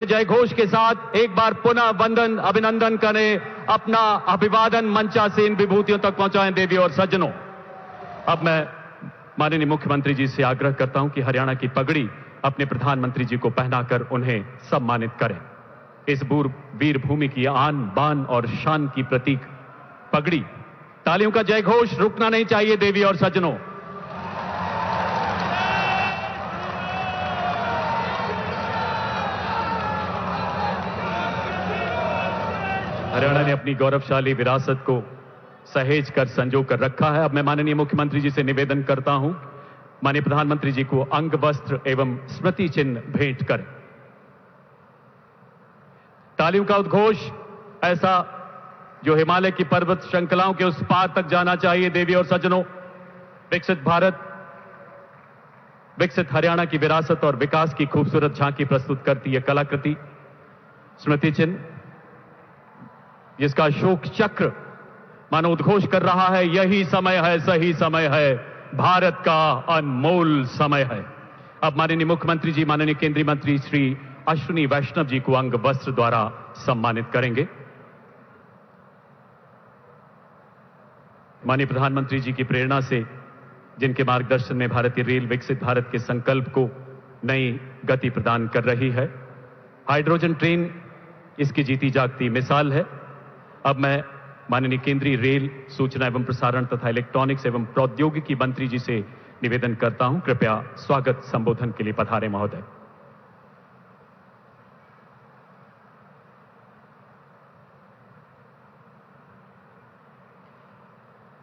जय घोष के साथ एक बार पुनः वंदन अभिनंदन करें, अपना अभिवादन मंचासीन विभूतियों तक पहुंचाएं। देवी और सज्जनों, अब मैं माननीय मुख्यमंत्री जी से आग्रह करता हूं कि हरियाणा की पगड़ी अपने प्रधानमंत्री जी को पहनाकर उन्हें सम्मानित करें। इस वीर भूमि की आन बान और शान की प्रतीक पगड़ी। तालियों का जय घोष रुकना नहीं चाहिए। देवी और सज्जनों, हरियाणा ने अपनी गौरवशाली विरासत को सहेज कर संजो कर रखा है। अब मैं माननीय मुख्यमंत्री जी से निवेदन करता हूं, माननीय प्रधानमंत्री जी को अंग वस्त्र एवं स्मृति चिन्ह भेंट करें। तालियों का उद्घोष ऐसा जो हिमालय की पर्वत श्रृंखलाओं के उस पार तक जाना चाहिए। देवी और सज्जनों, विकसित भारत, विकसित हरियाणा की विरासत और विकास की खूबसूरत झांकी प्रस्तुत करती है कलाकृति स्मृति चिन्ह, जिसका अशोक चक्र मानो उद्घोष कर रहा है, यही समय है, सही समय है, भारत का अनमोल समय है। अब माननीय मुख्यमंत्री जी माननीय केंद्रीय मंत्री श्री अश्विनी वैष्णव जी को अंग वस्त्र द्वारा सम्मानित करेंगे। माननीय प्रधानमंत्री जी की प्रेरणा से, जिनके मार्गदर्शन में भारतीय रेल विकसित भारत के संकल्प को नई गति प्रदान कर रही है, हाइड्रोजन ट्रेन इसकी जीती जागती मिसाल है। अब मैं माननीय केंद्रीय रेल, सूचना एवं प्रसारण तथा इलेक्ट्रॉनिक्स एवं प्रौद्योगिकी मंत्री जी से निवेदन करता हूं, कृपया स्वागत संबोधन के लिए पधारें महोदय।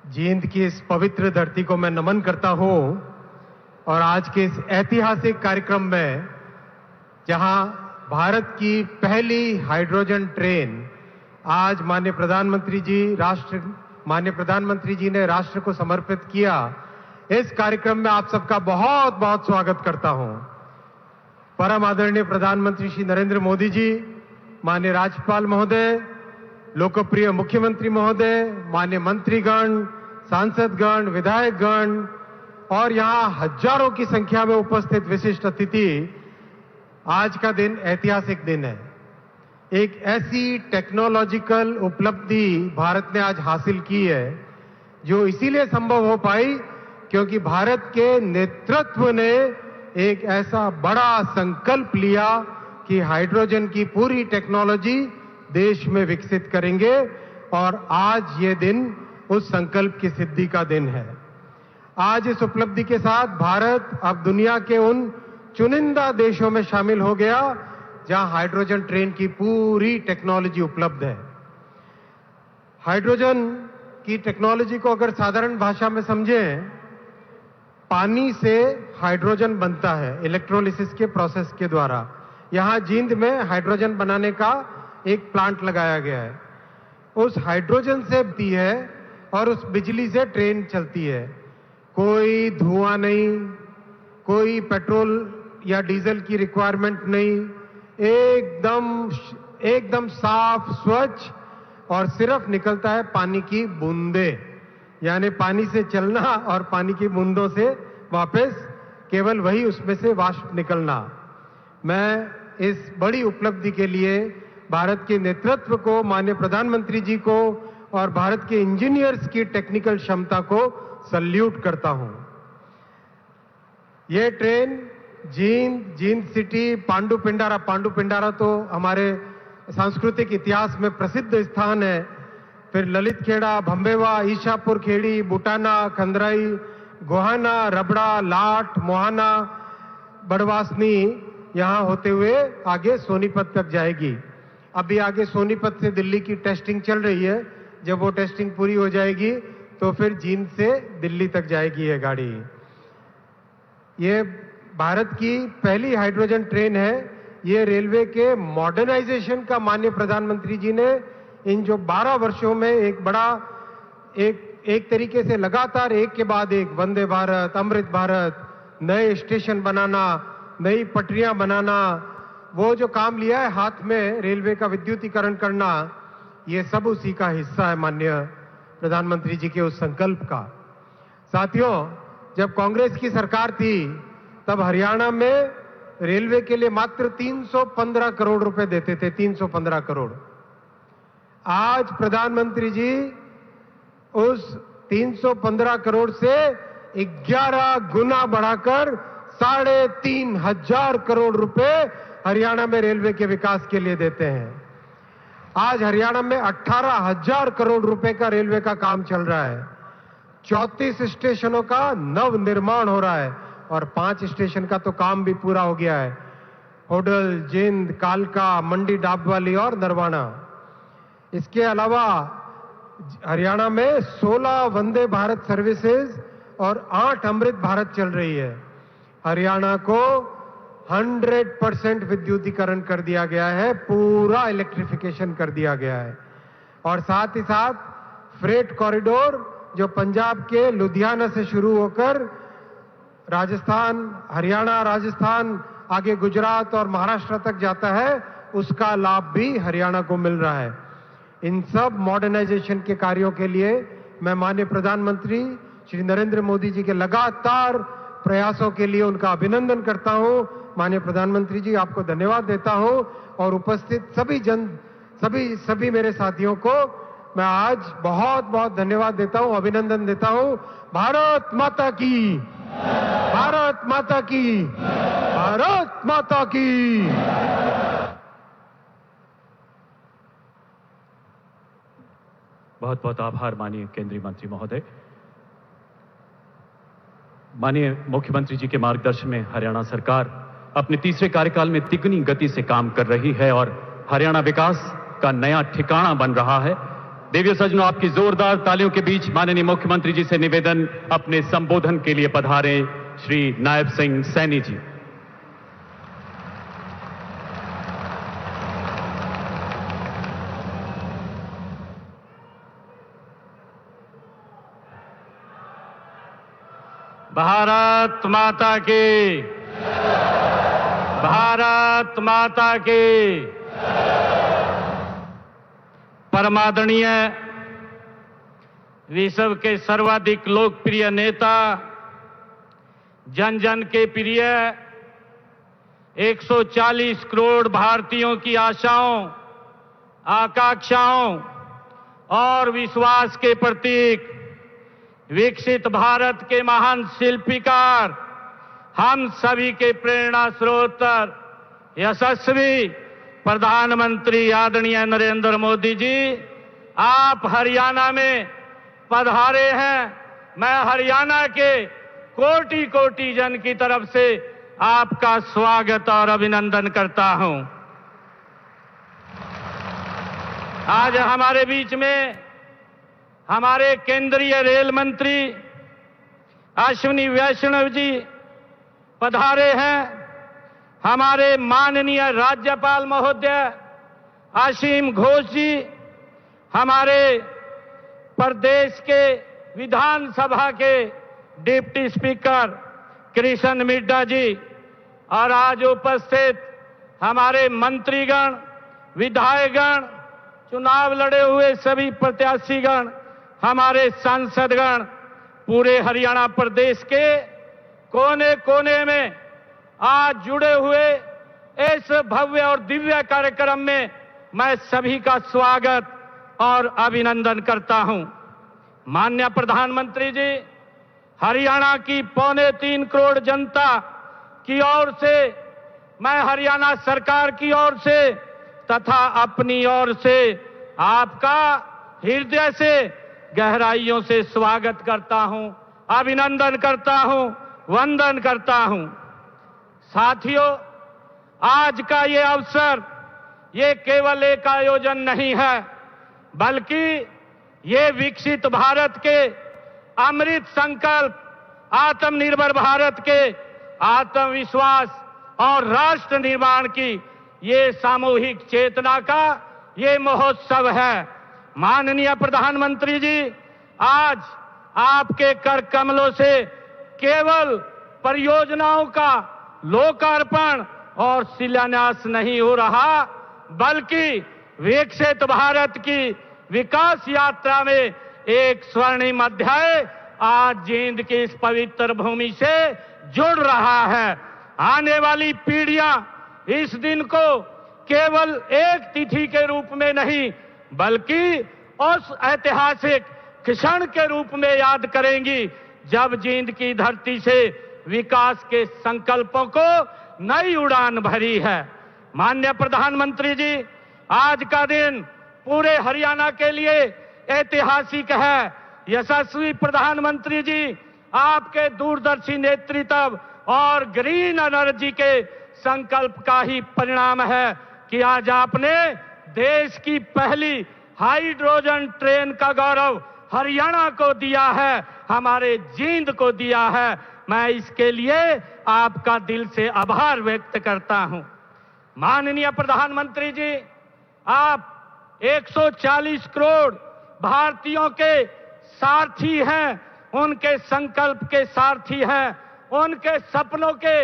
जींद की इस पवित्र धरती को मैं नमन करता हूं और आज के इस ऐतिहासिक कार्यक्रम में, जहां भारत की पहली हाइड्रोजन ट्रेन आज माननीय प्रधानमंत्री जी ने राष्ट्र को समर्पित किया, इस कार्यक्रम में आप सबका बहुत बहुत स्वागत करता हूं। परम आदरणीय प्रधानमंत्री श्री नरेंद्र मोदी जी, माननीय राज्यपाल महोदय, लोकप्रिय मुख्यमंत्री महोदय, माननीय मंत्रीगण, सांसदगण, विधायकगण और यहां हजारों की संख्या में उपस्थित विशिष्ट अतिथि, आज का दिन ऐतिहासिक दिन है। एक ऐसी टेक्नोलॉजिकल उपलब्धि भारत ने आज हासिल की है जो इसीलिए संभव हो पाई क्योंकि भारत के नेतृत्व ने एक ऐसा बड़ा संकल्प लिया कि हाइड्रोजन की पूरी टेक्नोलॉजी देश में विकसित करेंगे, और आज ये दिन उस संकल्प की सिद्धि का दिन है। आज इस उपलब्धि के साथ भारत अब दुनिया के उन चुनिंदा देशों में शामिल हो गया जहां हाइड्रोजन ट्रेन की पूरी टेक्नोलॉजी उपलब्ध है। हाइड्रोजन की टेक्नोलॉजी को अगर साधारण भाषा में समझें, पानी से हाइड्रोजन बनता है इलेक्ट्रोलिसिस के प्रोसेस के द्वारा। यहां जींद में हाइड्रोजन बनाने का एक प्लांट लगाया गया है। उस हाइड्रोजन से बनती है और उस बिजली से ट्रेन चलती है। कोई धुआं नहीं, कोई पेट्रोल या डीजल की रिक्वायरमेंट नहीं, एकदम साफ स्वच्छ, और सिर्फ निकलता है पानी की बूंदें, यानी पानी से चलना और पानी की बूंदों से वापस केवल वही उसमें से वाष्प निकलना। मैं इस बड़ी उपलब्धि के लिए भारत के नेतृत्व को, माननीय प्रधानमंत्री जी को और भारत के इंजीनियर्स की टेक्निकल क्षमता को सल्यूट करता हूं। यह ट्रेन जींद सिटी, पांडुपिंडारा तो हमारे सांस्कृतिक इतिहास में प्रसिद्ध स्थान है। फिर ललित खेड़ा, भंबेवा, ईशापुर खेड़ी, बुटाना, खंदराई, गोहाना, रबड़ा, लाट, मोहाना, बड़वासनी, यहां होते हुए आगे सोनीपत तक जाएगी। अभी आगे सोनीपत से दिल्ली की टेस्टिंग चल रही है। जब वो टेस्टिंग पूरी हो जाएगी तो फिर जींद से दिल्ली तक जाएगी ये गाड़ी। ये भारत की पहली हाइड्रोजन ट्रेन है। ये रेलवे के मॉडर्नाइजेशन का माननीय प्रधानमंत्री जी ने इन जो 12 वर्षों में एक तरीके से लगातार एक के बाद एक वंदे भारत, अमृत भारत, नए स्टेशन बनाना, नई पटरियां बनाना, वो जो काम लिया है हाथ में रेलवे का विद्युतीकरण करना, ये सब उसी का हिस्सा है माननीय प्रधानमंत्री जी के उस संकल्प का। साथियों, जब कांग्रेस की सरकार थी तब हरियाणा में रेलवे के लिए मात्र 315 करोड़ रुपए देते थे, 315 करोड़। आज प्रधानमंत्री जी उस 315 करोड़ से 11 गुना बढ़ाकर 3,500 करोड़ रुपए हरियाणा में रेलवे के विकास के लिए देते हैं। आज हरियाणा में 18,000 करोड़ रुपए का रेलवे का काम चल रहा है। 34 स्टेशनों का नव निर्माण हो रहा है और 5 स्टेशन का तो काम भी पूरा हो गया है। होडल, जिंद, कालका, मंडी डाबवाली और नरवाना। इसके अलावा हरियाणा में 16 वंदे भारत सर्विसेज और 8 अमृत भारत चल रही है। हरियाणा को 100% विद्युतीकरण कर दिया गया है, पूरा इलेक्ट्रिफिकेशन कर दिया गया है। और साथ ही साथ फ्रेट कॉरिडोर जो पंजाब के लुधियाना से शुरू होकर राजस्थान, हरियाणा, राजस्थान, आगे गुजरात और महाराष्ट्र तक जाता है, उसका लाभ भी हरियाणा को मिल रहा है। इन सब मॉडर्नाइजेशन के कार्यों के लिए मैं माननीय प्रधानमंत्री श्री नरेंद्र मोदी जी के लगातार प्रयासों के लिए उनका अभिनंदन करता हूं। माननीय प्रधानमंत्री जी, आपको धन्यवाद देता हूं और उपस्थित सभी मेरे साथियों को मैं आज बहुत बहुत धन्यवाद देता हूं, अभिनंदन देता हूं। भारत माता की, भारत माता की, भारत माता की। बहुत बहुत आभार माननीय केंद्रीय मंत्री महोदय। माननीय मुख्यमंत्री जी के मार्गदर्शन में हरियाणा सरकार अपने तीसरे कार्यकाल में तिगुनी गति से काम कर रही है और हरियाणा विकास का नया ठिकाना बन रहा है। देवियों सज्जनों, आपकी जोरदार तालियों के बीच माननीय मुख्यमंत्री जी से निवेदन, अपने संबोधन के लिए पधारे श्री नायब सिंह सैनी जी। भारत माता की, भारत माता की। परमादरणीय विश्व के सर्वाधिक लोकप्रिय नेता, जन जन के प्रिय, 140 करोड़ भारतीयों की आशाओं, आकांक्षाओं और विश्वास के प्रतीक, विकसित भारत के महान शिल्पीकार, हम सभी के प्रेरणा स्रोत, यशस्वी प्रधानमंत्री आदरणीय नरेंद्र मोदी जी, आप हरियाणा में पधारे हैं। मैं हरियाणा के कोटि कोटि जन की तरफ से आपका स्वागत और अभिनंदन करता हूं। आज हमारे बीच में हमारे केंद्रीय रेल मंत्री अश्विनी वैष्णव जी पधारे हैं। हमारे माननीय राज्यपाल महोदय असीम घोष जी, हमारे प्रदेश के विधानसभा के डिप्टी स्पीकर कृष्ण मिड्डा जी और आज उपस्थित हमारे मंत्रीगण, विधायकगण, चुनाव लड़े हुए सभी प्रत्याशीगण, हमारे सांसदगण, पूरे हरियाणा प्रदेश के कोने कोने में आज जुड़े हुए इस भव्य और दिव्य कार्यक्रम में मैं सभी का स्वागत और अभिनंदन करता हूं। माननीय प्रधानमंत्री जी, हरियाणा की 3.25 करोड़ जनता की ओर से, मैं हरियाणा सरकार की ओर से तथा अपनी ओर से आपका हृदय से गहराइयों से स्वागत करता हूं, अभिनंदन करता हूं, वंदन करता हूं। साथियों, आज का ये अवसर ये केवल एक आयोजन नहीं है, बल्कि ये विकसित भारत के अमृत संकल्प, आत्मनिर्भर भारत के आत्मविश्वास और राष्ट्र निर्माण की ये सामूहिक चेतना का ये महोत्सव है। माननीय प्रधानमंत्री जी, आज आपके कर कमलों से केवल परियोजनाओं का लोकार्पण और शिलान्यास नहीं हो रहा, बल्कि विकसित भारत की विकास यात्रा में एक स्वर्णिम अध्याय आज जींद की इस पवित्र भूमि से जुड़ रहा है। आने वाली पीढ़ियां इस दिन को केवल एक तिथि के रूप में नहीं बल्कि उस ऐतिहासिक क्षण के रूप में याद करेंगी जब जींद की धरती से विकास के संकल्पों को नई उड़ान भरी है। माननीय प्रधानमंत्री जी, आज का दिन पूरे हरियाणा के लिए ऐतिहासिक है। यशस्वी प्रधानमंत्री जी, आपके दूरदर्शी नेतृत्व और ग्रीन एनर्जी के संकल्प का ही परिणाम है कि आज आपने देश की पहली हाइड्रोजन ट्रेन का गौरव हरियाणा को दिया है, हमारे जींद को दिया है। मैं इसके लिए आपका दिल से आभार व्यक्त करता हूं। माननीय प्रधानमंत्री जी, आप 140 करोड़ भारतीयों के सारथी हैं, उनके संकल्प के सारथी हैं, उनके सपनों के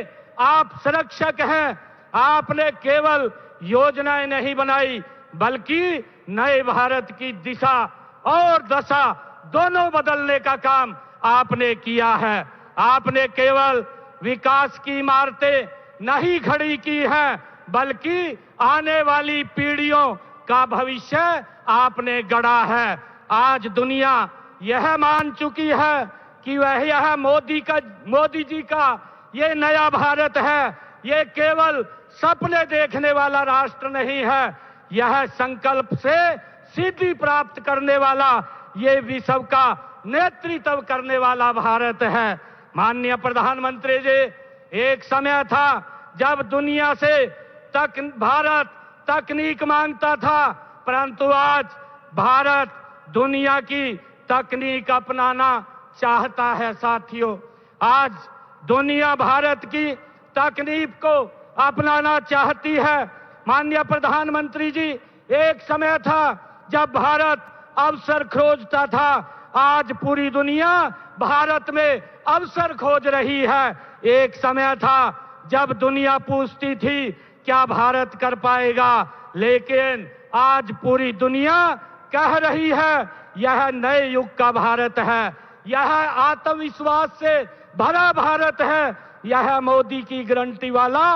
आप संरक्षक हैं। आपने केवल योजनाएं नहीं बनाई बल्कि नए भारत की दिशा और दशा दोनों बदलने का काम आपने किया है। आपने केवल विकास की इमारतें नहीं खड़ी की हैं बल्कि आने वाली पीढ़ियों का भविष्य आपने गढ़ा है। आज दुनिया यह मान चुकी है कि यह मोदी जी का ये नया भारत है। ये केवल सपने देखने वाला राष्ट्र नहीं है, यह संकल्प से सिद्धि प्राप्त करने वाला, ये विश्व का नेतृत्व करने वाला भारत है। माननीय प्रधानमंत्री जी, एक समय था जब दुनिया से भारत तकनीक मांगता था, परंतु आज भारत दुनिया की तकनीक अपनाना चाहता है। साथियों, आज दुनिया भारत की तकनीक को अपनाना चाहती है। माननीय प्रधानमंत्री जी, एक समय था जब भारत अवसर खोजता था, आज पूरी दुनिया भारत में अवसर खोज रही है। एक समय था जब दुनिया पूछती थी क्या भारत कर पाएगा, लेकिन आज पूरी दुनिया कह रही है यह नए युग का भारत है, यह आत्मविश्वास से भरा भारत है, यह मोदी की गारंटी वाला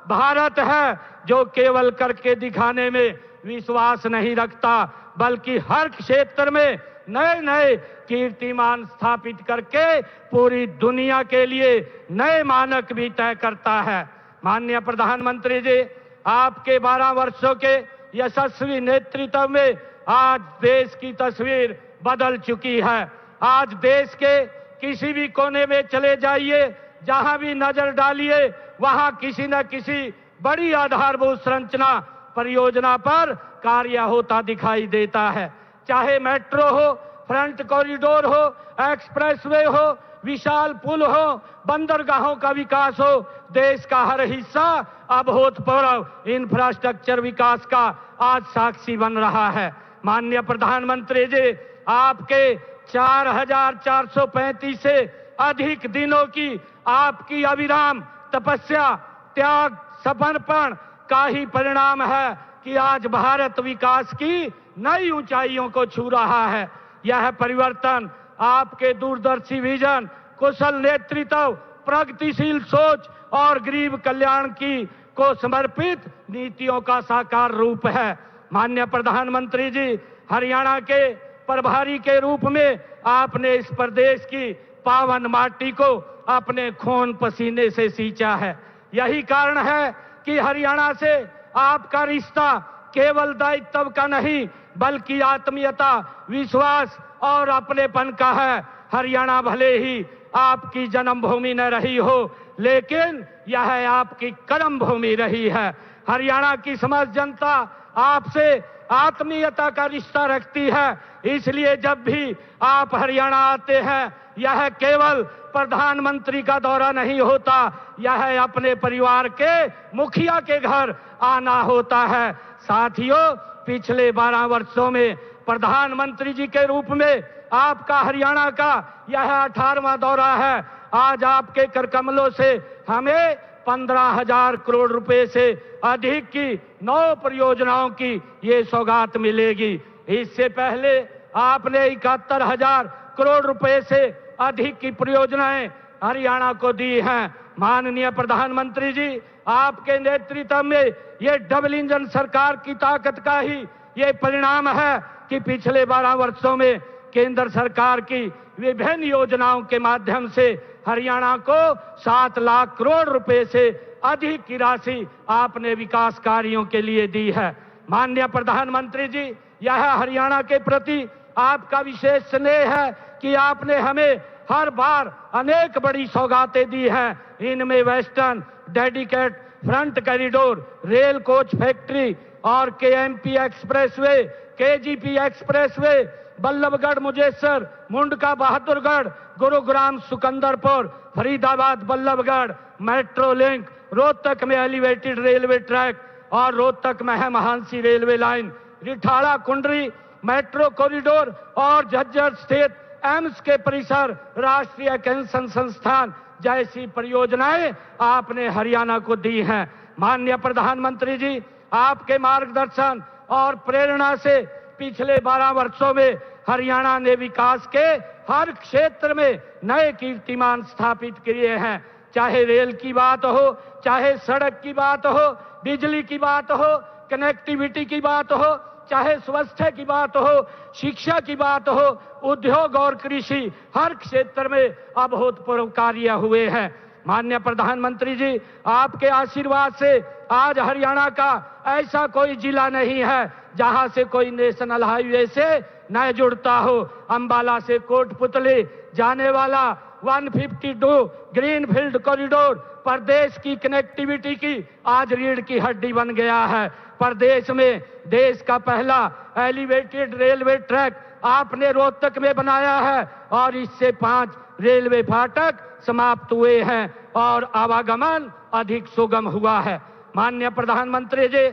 भारत है जो केवल करके दिखाने में विश्वास नहीं रखता बल्कि हर क्षेत्र में नए नए कीर्तिमान स्थापित करके पूरी दुनिया के लिए नए मानक भी तय करता है। माननीय प्रधानमंत्री जी, आपके 12 वर्षों के यशस्वी नेतृत्व में आज देश की तस्वीर बदल चुकी है। आज देश के किसी भी कोने में चले जाइए, जहां भी नजर डालिए, वहां किसी न किसी बड़ी आधारभूत संरचना परियोजना पर कार्य होता दिखाई देता है। चाहे मेट्रो हो, फ्रंट कॉरिडोर हो, एक्सप्रेसवे हो, विशाल पुल हो, बंदरगाहों का विकास हो, देश का हर हिस्सा अभूतपूर्व इंफ्रास्ट्रक्चर विकास का आज साक्षी बन रहा है। माननीय प्रधानमंत्री जी, आपके 4435 से अधिक दिनों की आपकी अविराम तपस्या, त्याग, समर्पण का ही परिणाम है कि आज भारत विकास की नई ऊंचाइयों को छू रहा है। यह परिवर्तन आपके दूरदर्शी विजन, कुशल नेतृत्व, प्रगतिशील सोच और गरीब कल्याण की को समर्पित नीतियों का साकार रूप है। माननीय प्रधानमंत्री जी, हरियाणा के प्रभारी के रूप में आपने इस प्रदेश की पावन माटी को अपने खून पसीने से सींचा है। यही कारण है कि हरियाणा से आपका रिश्ता केवल दायित्व का नहीं बल्कि आत्मीयता, विश्वास और अपनेपन का है। हरियाणा भले ही आपकी जन्मभूमि न रही हो, लेकिन यह आपकी कर्म भूमि रही है। हरियाणा की समस्त जनता आपसे आत्मीयता का रिश्ता रखती है, इसलिए जब भी आप हरियाणा आते हैं, यह केवल प्रधानमंत्री का दौरा नहीं होता, यह अपने परिवार के मुखिया के घर आना होता है। साथियों, पिछले 12 वर्षों में प्रधानमंत्री जी के रूप में आपका हरियाणा का यह 18वां दौरा है। आज आपके करकमलों से हमें 15,000 करोड़ रुपए से अधिक की 9 परियोजनाओं की ये सौगात मिलेगी। इससे पहले आपने 71,000 करोड़ रुपए से अधिक की परियोजनाएं हरियाणा को दी हैं। माननीय प्रधानमंत्री जी, आपके नेतृत्व में ये डबल इंजन सरकार की ताकत का ही ये परिणाम है कि पिछले 12 वर्षों में केंद्र सरकार की विभिन्न योजनाओं के माध्यम से हरियाणा को 7 लाख करोड़ रुपए से अधिक की राशि आपने विकास कार्यों के लिए दी है। माननीय प्रधानमंत्री जी, यह हरियाणा के प्रति आपका विशेष स्नेह है कि आपने हमें हर बार अनेक बड़ी सौगातें दी हैं। इनमें western dedicate front corridor, rail coach factory और KMP expressway, KGP expressway, Ballabhgarh Mujesar, Mundka Bahadurgarh, Gurugram Sukandarpur, Faridabad Ballabhgarh, metro link, Rohtak में एलिवेटेड रेलवे ट्रैक और रोहतक में है Mahansi railway line, Rithada Kundri metro corridor और झज्जर स्थित एम्स के परिसर, राष्ट्रीय कैंसर संस्थान जैसी परियोजनाएं आपने हरियाणा को दी हैं। माननीय प्रधानमंत्री जी, आपके मार्गदर्शन और प्रेरणा से पिछले 12 वर्षों में हरियाणा ने विकास के हर क्षेत्र में नए कीर्तिमान स्थापित किए हैं। चाहे रेल की बात हो, चाहे सड़क की बात हो, बिजली की बात हो, कनेक्टिविटी की बात हो, चाहे स्वास्थ्य की बात हो, शिक्षा की बात हो, उद्योग और कृषि, हर क्षेत्र में अभूतपूर्व कार्य हुए हैं। माननीय प्रधानमंत्री जी, आपके आशीर्वाद से आज हरियाणा का ऐसा कोई जिला नहीं है जहां से कोई नेशनल हाईवे से न जुड़ता हो। अंबाला से कोटपुतली जाने वाला 152 ग्रीनफील्ड कॉरिडोर प्रदेश की कनेक्टिविटी की आज रीढ़ की हड्डी बन गया है। प्रदेश में देश का पहला एलिवेटेड रेलवे ट्रैक आपने रोहतक में बनाया है और इससे 5 रेलवे फाटक समाप्त हुए हैं और आवागमन अधिक सुगम हुआ है। माननीय प्रधानमंत्री जी,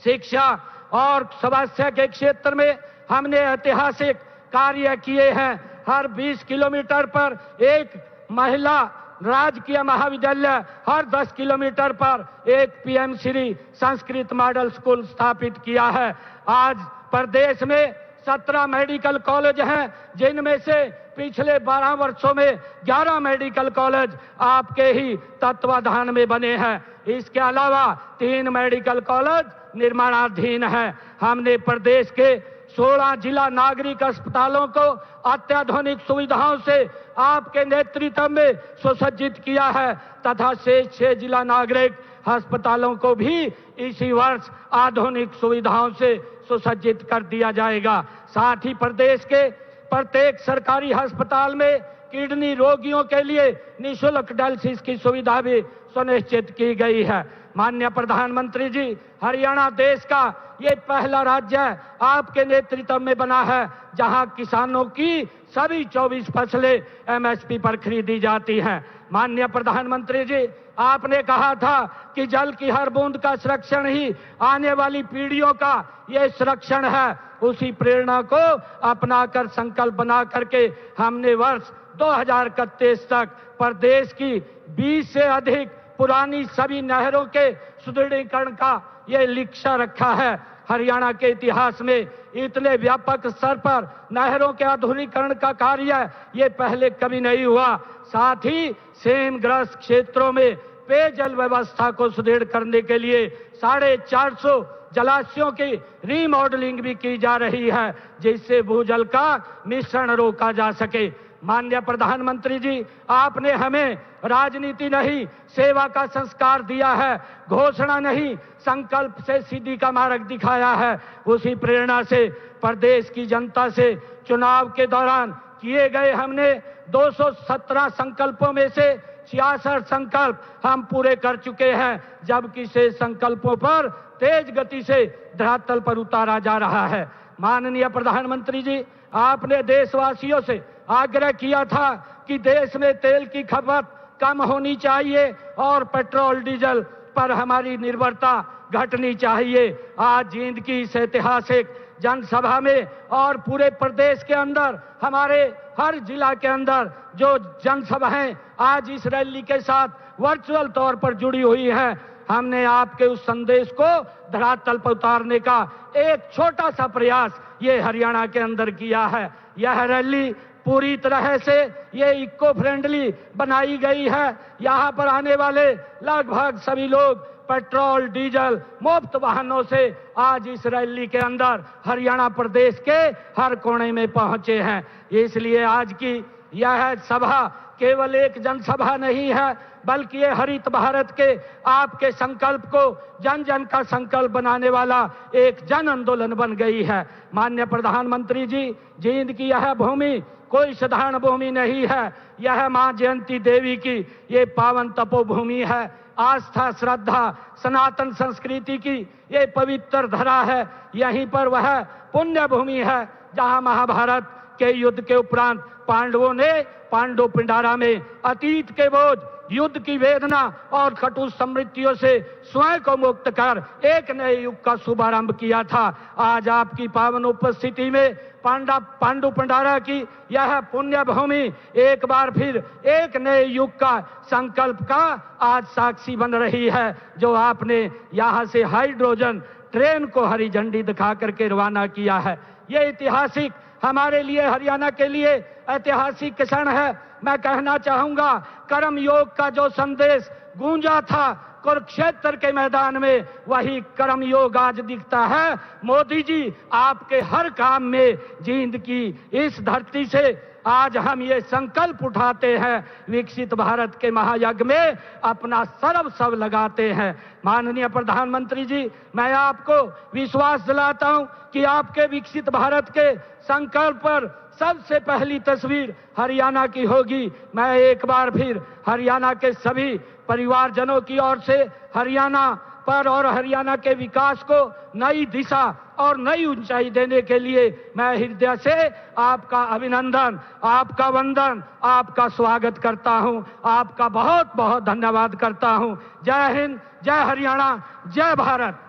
शिक्षा और स्वास्थ्य के क्षेत्र में हमने ऐतिहासिक कार्य किए हैं। हर 20 किलोमीटर पर एक महिला राजकीय महाविद्यालय, हर 10 किलोमीटर पर एक PM Shri Sanskrit model school स्थापित किया है। आज प्रदेश में 17 मेडिकल कॉलेज हैं, जिनमें से पिछले 12 वर्षों में 11 मेडिकल कॉलेज आपके ही तत्वाधान में बने हैं। इसके अलावा 3 मेडिकल कॉलेज निर्माणाधीन हैं। हमने प्रदेश के 16 जिला नागरिक अस्पतालों को अत्याधुनिक सुविधाओं से आपके नेतृत्व में सुसज्जित किया है तथा शेष 6 जिला नागरिक अस्पतालों को भी इसी वर्ष आधुनिक सुविधाओं से सुसज्जित कर दिया जाएगा। साथ ही प्रदेश के प्रत्येक सरकारी अस्पताल में किडनी रोगियों के लिए निःशुल्क डायलिसिस की सुविधा भी सुनिश्चित की गई है। माननीय प्रधानमंत्री जी, हरियाणा देश का ये पहला राज्य आपके नेतृत्व में बना है जहां किसानों की सभी 24 फसलें एमएसपी पर खरीदी जाती हैं। माननीय प्रधानमंत्री जी, आपने कहा था कि जल की हर बूंद का संरक्षण ही आने वाली पीढ़ियों का ये संरक्षण है। उसी प्रेरणा को अपनाकर संकल्प बना करके हमने वर्ष 2031 तक प्रदेश की 20 से अधिक पुरानी सभी नहरों के सुदृढ़ीकरण का ये लक्ष्य रखा है। हरियाणा के इतिहास में इतने व्यापक स्तर पर नहरों के आधुनिकीकरण का कार्य ये पहले कभी नहीं हुआ। साथ ही सेमग्रस्त क्षेत्रों में पेयजल व्यवस्था को सुदृढ़ करने के लिए 450 जलाशयों की रीमॉडलिंग भी की जा रही है, जिससे भूजल का मिश्रण रोका जा सके। माननीय प्रधानमंत्री जी, आपने हमें राजनीति नहीं सेवा का संस्कार दिया है, घोषणा नहीं संकल्प से सीधी का मार्ग दिखाया है। उसी प्रेरणा से प्रदेश की जनता से चुनाव के दौरान किए गए हमने 217 संकल्पों में से 66 संकल्प हम पूरे कर चुके हैं, जबकि शेष संकल्पों पर तेज गति से धरातल पर उतारा जा रहा है। माननीय प्रधानमंत्री जी, आपने देशवासियों से आग्रह किया था कि देश में तेल की खपत कम होनी चाहिए और पेट्रोल डीजल पर हमारी निर्भरता घटनी चाहिए। आज जींद की इस ऐतिहासिक जनसभा में और पूरे प्रदेश के अंदर, हमारे हर जिला के अंदर जो जनसभाएं आज इस रैली के साथ वर्चुअल तौर पर जुड़ी हुई हैं, हमने आपके उस संदेश को धरातल पर उतारने का एक छोटा सा प्रयास ये हरियाणा के अंदर किया है। यह रैली पूरी तरह से ये इको फ्रेंडली बनाई गई है। यहाँ पर आने वाले लगभग सभी लोग पेट्रोल डीजल मुफ्त वाहनों से आज इस रैली के अंदर हरियाणा प्रदेश के हर कोने में पहुंचे हैं। इसलिए आज की यह सभा केवल एक जनसभा नहीं है, बल्कि ये हरित भारत के आपके संकल्प को जन जन का संकल्प बनाने वाला एक जन आंदोलन बन गई है। माननीय प्रधानमंत्री जी, जींद की यह भूमि कोई साधारण भूमि नहीं है। यह मां जयंती देवी की ये पावन तपोभूमि है। आस्था, श्रद्धा, सनातन संस्कृति की ये पवित्र धरा है। यहीं पर वह पुण्य भूमि है जहां महाभारत के युद्ध के उपरांत पांडवों ने पांडु पिंडारा में अतीत के बोझ, युद्ध की वेदना और कटु स्मृतियों से स्वयं को मुक्त कर एक नए युग का शुभारंभ किया था। आज आपकी पावन उपस्थिति में पांडु पिंडारा की यह पुण्य भूमि एक बार फिर एक नए युग का संकल्प का आज साक्षी बन रही है, जो आपने यहाँ से हाइड्रोजन ट्रेन को हरी झंडी दिखा करके रवाना किया है। ये ऐतिहासिक, हमारे लिए, हरियाणा के लिए ऐतिहासिक क्षण है। मैं कहना चाहूंगा, कर्म योग का जो संदेश गूंजा था कुरुक्षेत्र के मैदान में, वही कर्म योग आज दिखता है। मोदी जी, आपके हर काम में जींद की इस धरती से आज हम ये संकल्प उठाते हैं, विकसित भारत के महायज्ञ में अपना सर्वस्व लगाते हैं। माननीय प्रधानमंत्री जी, मैं आपको विश्वास दिलाता हूं कि आपके विकसित भारत के संकल्प पर सबसे पहली तस्वीर हरियाणा की होगी। मैं एक बार फिर हरियाणा के सभी परिवारजनों की ओर से हरियाणा पर और हरियाणा के विकास को नई दिशा और नई ऊंचाई देने के लिए मैं हृदय से आपका अभिनंदन, आपका वंदन, आपका स्वागत करता हूं। आपका बहुत बहुत धन्यवाद करता हूं। जय हिंद, जय हरियाणा, जय भारत।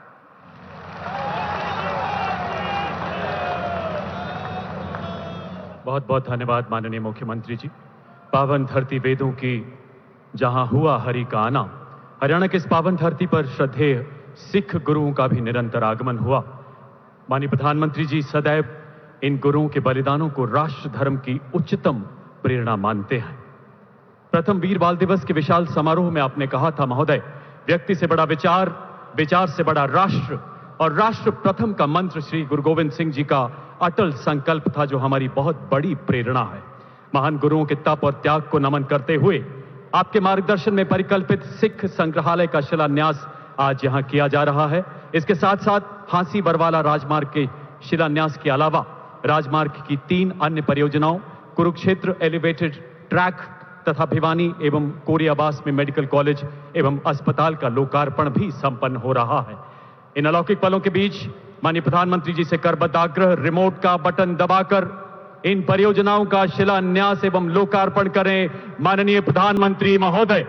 बहुत बहुत धन्यवाद माननीय मुख्यमंत्री जी। पावन धरती वेदों की जहां हुआ हरि का आना, हरियाणा की इस पावन धरती पर श्रद्धेय सिख गुरुओं का भी निरंतर आगमन हुआ। माननीय प्रधानमंत्री जी सदैव इन गुरुओं के बलिदानों को राष्ट्र धर्म की उच्चतम प्रेरणा मानते हैं। प्रथम वीर बाल दिवस के विशाल समारोह में आपने कहा था, महोदय, व्यक्ति से बड़ा विचार, विचार से बड़ा राष्ट्र, और राष्ट्र प्रथम का मंत्र श्री गुरु गोविंद सिंह जी का अटल संकल्प था, जो हमारी बहुत बड़ी प्रेरणा है। महान गुरुओं के तप और त्याग को नमन करते हुए आपके मार्गदर्शन में परिकल्पित सिख संग्रहालय का शिलान्यास आज यहां किया जा रहा है। इसके साथ साथ हांसी बरवाला राजमार्ग के शिलान्यास के अलावा राजमार्ग की 3 अन्य परियोजनाओं, कुरुक्षेत्र एलिवेटेड ट्रैक तथा भिवानी एवं कोरियाबास में मेडिकल कॉलेज एवं अस्पताल का लोकार्पण भी संपन्न हो रहा है। इन अलौकिक पलों के बीच माननीय प्रधानमंत्री जी से करबद्ध आग्रह, रिमोट का बटन दबाकर इन परियोजनाओं का शिलान्यास एवं लोकार्पण करें। माननीय प्रधानमंत्री महोदय।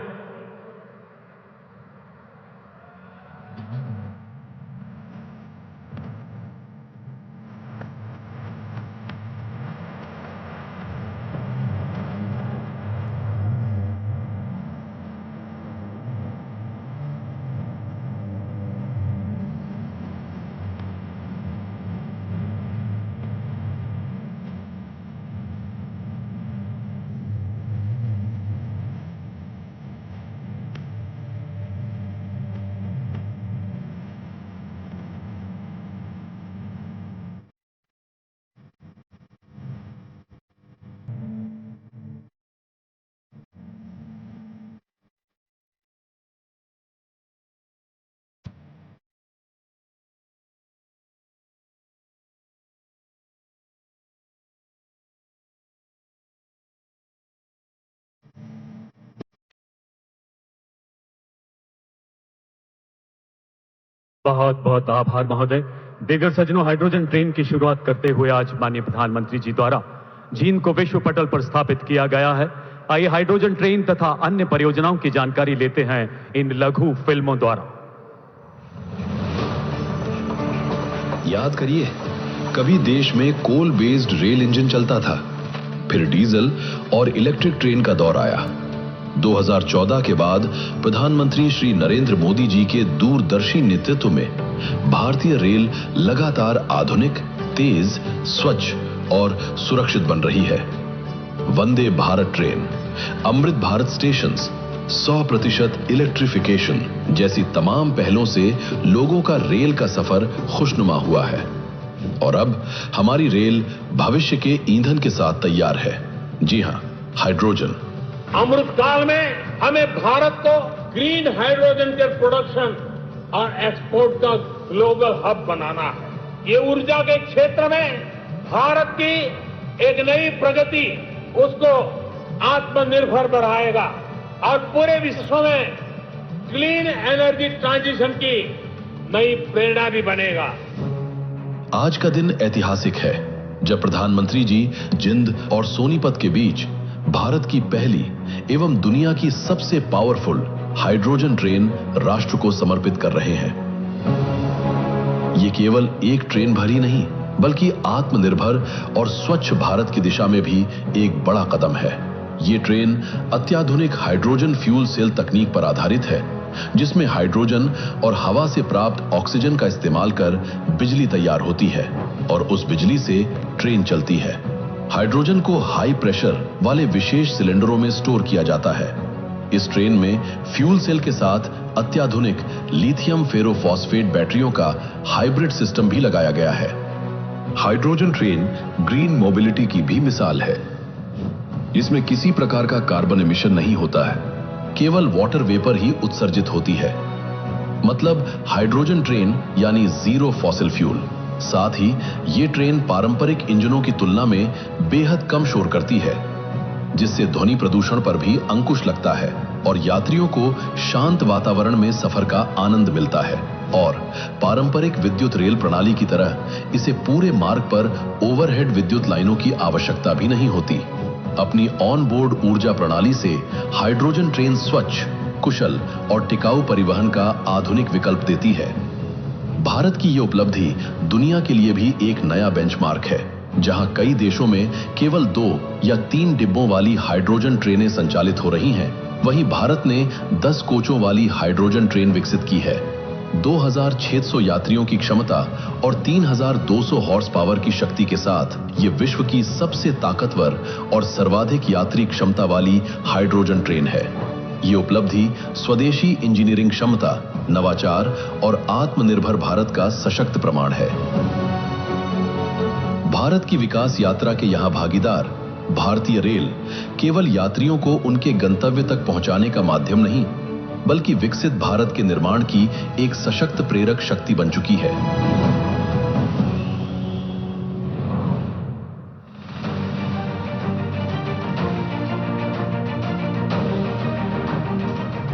बहुत बहुत आभार महोदय। दिग्गज सज्जनों, हाइड्रोजन ट्रेन की शुरुआत करते हुए आज माननीय प्रधानमंत्री जी द्वारा जींद को विश्व पटल पर स्थापित किया गया है। आइए हाइड्रोजन ट्रेन तथा अन्य परियोजनाओं की जानकारी लेते हैं इन लघु फिल्मों द्वारा। याद करिए, कभी देश में कोल बेस्ड रेल इंजन चलता था, फिर डीजल और इलेक्ट्रिक ट्रेन का दौर आया। 2014 के बाद प्रधानमंत्री श्री नरेंद्र मोदी जी के दूरदर्शी नेतृत्व में भारतीय रेल लगातार आधुनिक, तेज, स्वच्छ और सुरक्षित बन रही है। Vande Bharat train, Amrit Bharat stations, 100% electrification जैसी तमाम पहलों से लोगों का रेल का सफर खुशनुमा हुआ है। और अब हमारी रेल भविष्य के ईंधन के साथ तैयार है। जी हां, हाइड्रोजन। अमृत काल में हमें भारत को ग्रीन हाइड्रोजन के प्रोडक्शन और एक्सपोर्ट का ग्लोबल हब बनाना है। ये ऊर्जा के क्षेत्र में भारत की एक नई प्रगति उसको आत्मनिर्भर बनाएगा और पूरे विश्व में क्लीन एनर्जी ट्रांजिशन की नई प्रेरणा भी बनेगा। आज का दिन ऐतिहासिक है जब प्रधानमंत्री जी जिंद और सोनीपत के बीच भारत की पहली एवं दुनिया की सबसे पावरफुल हाइड्रोजन ट्रेन राष्ट्र को समर्पित कर रहे हैं। ये केवल एक ट्रेन भरी नहीं बल्कि आत्मनिर्भर और स्वच्छ भारत की दिशा में भी एक बड़ा कदम है। ये ट्रेन अत्याधुनिक हाइड्रोजन फ्यूल सेल तकनीक पर आधारित है, जिसमें हाइड्रोजन और हवा से प्राप्त ऑक्सीजन का इस्तेमाल कर बिजली तैयार होती है और उस बिजली से ट्रेन चलती है। हाइड्रोजन को हाई प्रेशर वाले विशेष सिलेंडरों में स्टोर किया जाता है। इस ट्रेन में फ्यूल सेल के साथ अत्याधुनिक लिथियम फेरोफॉस्फेट बैटरियों का हाइब्रिड सिस्टम भी लगाया गया है। हाइड्रोजन ट्रेन ग्रीन मोबिलिटी की भी मिसाल है। इसमें किसी प्रकार का कार्बन एमिशन नहीं होता है, केवल वाटर वेपर ही उत्सर्जित होती है। मतलब हाइड्रोजन ट्रेन यानी जीरो फॉसिल फ्यूल। साथ ही ये ट्रेन पारंपरिक इंजनों की तुलना में बेहद कम शोर करती है, जिससे ध्वनि प्रदूषण पर भी अंकुश लगता है और यात्रियों को शांत वातावरण में सफर का आनंद मिलता है। और पारंपरिक विद्युत रेल प्रणाली की तरह इसे पूरे मार्ग पर ओवरहेड विद्युत लाइनों की आवश्यकता भी नहीं होती। अपनी ऑन बोर्ड ऊर्जा प्रणाली से हाइड्रोजन ट्रेन स्वच्छ, कुशल और टिकाऊ परिवहन का आधुनिक विकल्प देती है। भारत की यह उपलब्धि दुनिया के लिए भी एक नया बेंचमार्क है, जहां कई देशों में केवल 2 या 3 डिब्बों वाली हाइड्रोजन ट्रेनें संचालित हो रही हैं, वहीं भारत ने 10 कोचों वाली हाइड्रोजन ट्रेन विकसित की है। 2600 यात्रियों की क्षमता और 3200 हॉर्स पावर की शक्ति के साथ ये विश्व की सबसे ताकतवर और सर्वाधिक यात्री क्षमता वाली हाइड्रोजन ट्रेन है। ये उपलब्धि स्वदेशी इंजीनियरिंग क्षमता, नवाचार और आत्मनिर्भर भारत का सशक्त प्रमाण है। भारत की विकास यात्रा के यहां भागीदार भारतीय रेल केवल यात्रियों को उनके गंतव्य तक पहुंचाने का माध्यम नहीं, बल्कि विकसित भारत के निर्माण की एक सशक्त प्रेरक शक्ति बन चुकी है।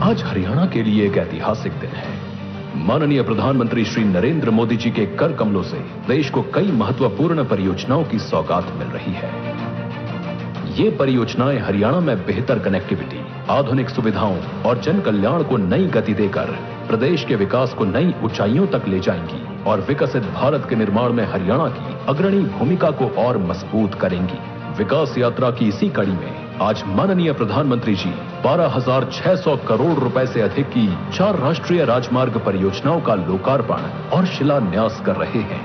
आज हरियाणा के लिए एक ऐतिहासिक दिन है। माननीय प्रधानमंत्री श्री नरेंद्र मोदी जी के कर कमलों से देश को कई महत्वपूर्ण परियोजनाओं की सौगात मिल रही है। ये परियोजनाएं हरियाणा में बेहतर कनेक्टिविटी, आधुनिक सुविधाओं और जन कल्याण को नई गति देकर प्रदेश के विकास को नई ऊंचाइयों तक ले जाएंगी और विकसित भारत के निर्माण में हरियाणा की अग्रणी भूमिका को और मजबूत करेंगी। विकास यात्रा की इसी कड़ी में आज माननीय प्रधानमंत्री जी 12,600 करोड़ रुपए से अधिक की 4 राष्ट्रीय राजमार्ग परियोजनाओं का लोकार्पण और शिलान्यास कर रहे हैं।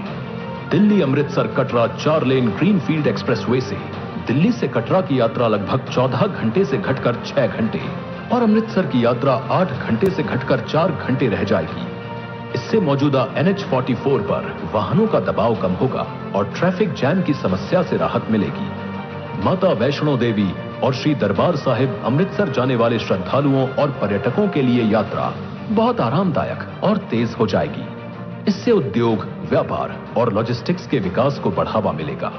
Delhi Amritsar Katra 4 lane greenfield expressway से दिल्ली से कटरा की यात्रा लगभग 14 घंटे से घटकर 6 घंटे और अमृतसर की यात्रा 8 घंटे से घटकर 4 घंटे रह जाएगी। इससे मौजूदा NH44 पर वाहनों का दबाव कम होगा और ट्रैफिक जैम की समस्या से राहत मिलेगी। माता वैष्णो देवी और श्री दरबार साहिब अमृतसर जाने वाले श्रद्धालुओं और पर्यटकों के लिए यात्रा बहुत आरामदायक और तेज हो जाएगी। इससे उद्योग, व्यापार और लॉजिस्टिक्स के विकास को बढ़ावा मिलेगा।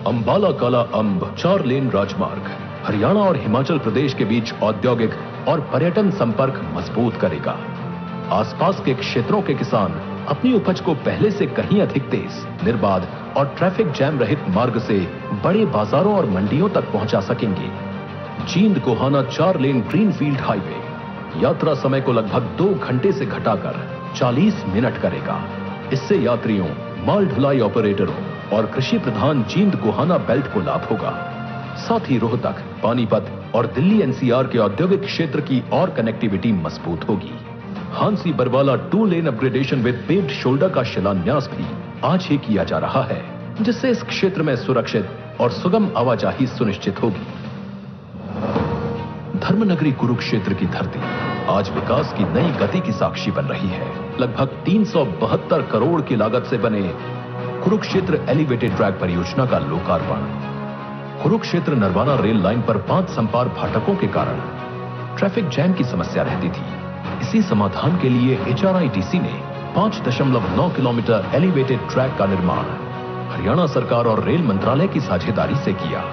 अंबाला काला अंब 4 लेन राजमार्ग हरियाणा और हिमाचल प्रदेश के बीच औद्योगिक और पर्यटन संपर्क मजबूत करेगा। आसपास के क्षेत्रों के किसान अपनी उपज को पहले से कहीं अधिक तेज, निर्बाध और ट्रैफिक जैम रहित मार्ग से बड़े बाजारों और मंडियों तक पहुंचा सकेंगे। Jind Gohana 4 lane greenfield highway यात्रा समय को लगभग 2 घंटे से घटाकर 40 मिनट करेगा। इससे यात्रियों, माल ढुलाई ऑपरेटरों और कृषि प्रधान जींद गोहाना बेल्ट को लाभ होगा। साथ ही रोहतक, पानीपत और दिल्ली NCR के औद्योगिक क्षेत्र की और कनेक्टिविटी मजबूत होगी। हांसी बरवाला 2 लेन अपग्रेडेशन विद पेव्ड शोल्डर का शिलान्यास भी आज ही किया जा रहा है, जिससे इस क्षेत्र में सुरक्षित और सुगम आवाजाही सुनिश्चित होगी। धर्मनगरी कुरुक्षेत्र की धरती आज विकास की नई गति की साक्षी बन रही है। लगभग 372 करोड़ की लागत से बने कुरुक्षेत्र एलिवेटेड ट्रैक परियोजना का लोकार्पण। कुरुक्षेत्र नरवाना रेल लाइन पर 5 संपार फाटकों के कारण ट्रैफिक जैम की समस्या रहती थी। इसी समाधान के लिए HRITC ने 5.9 किलोमीटर एलिवेटेड ट्रैक का निर्माण हरियाणा सरकार और रेल मंत्रालय की साझेदारी से किया।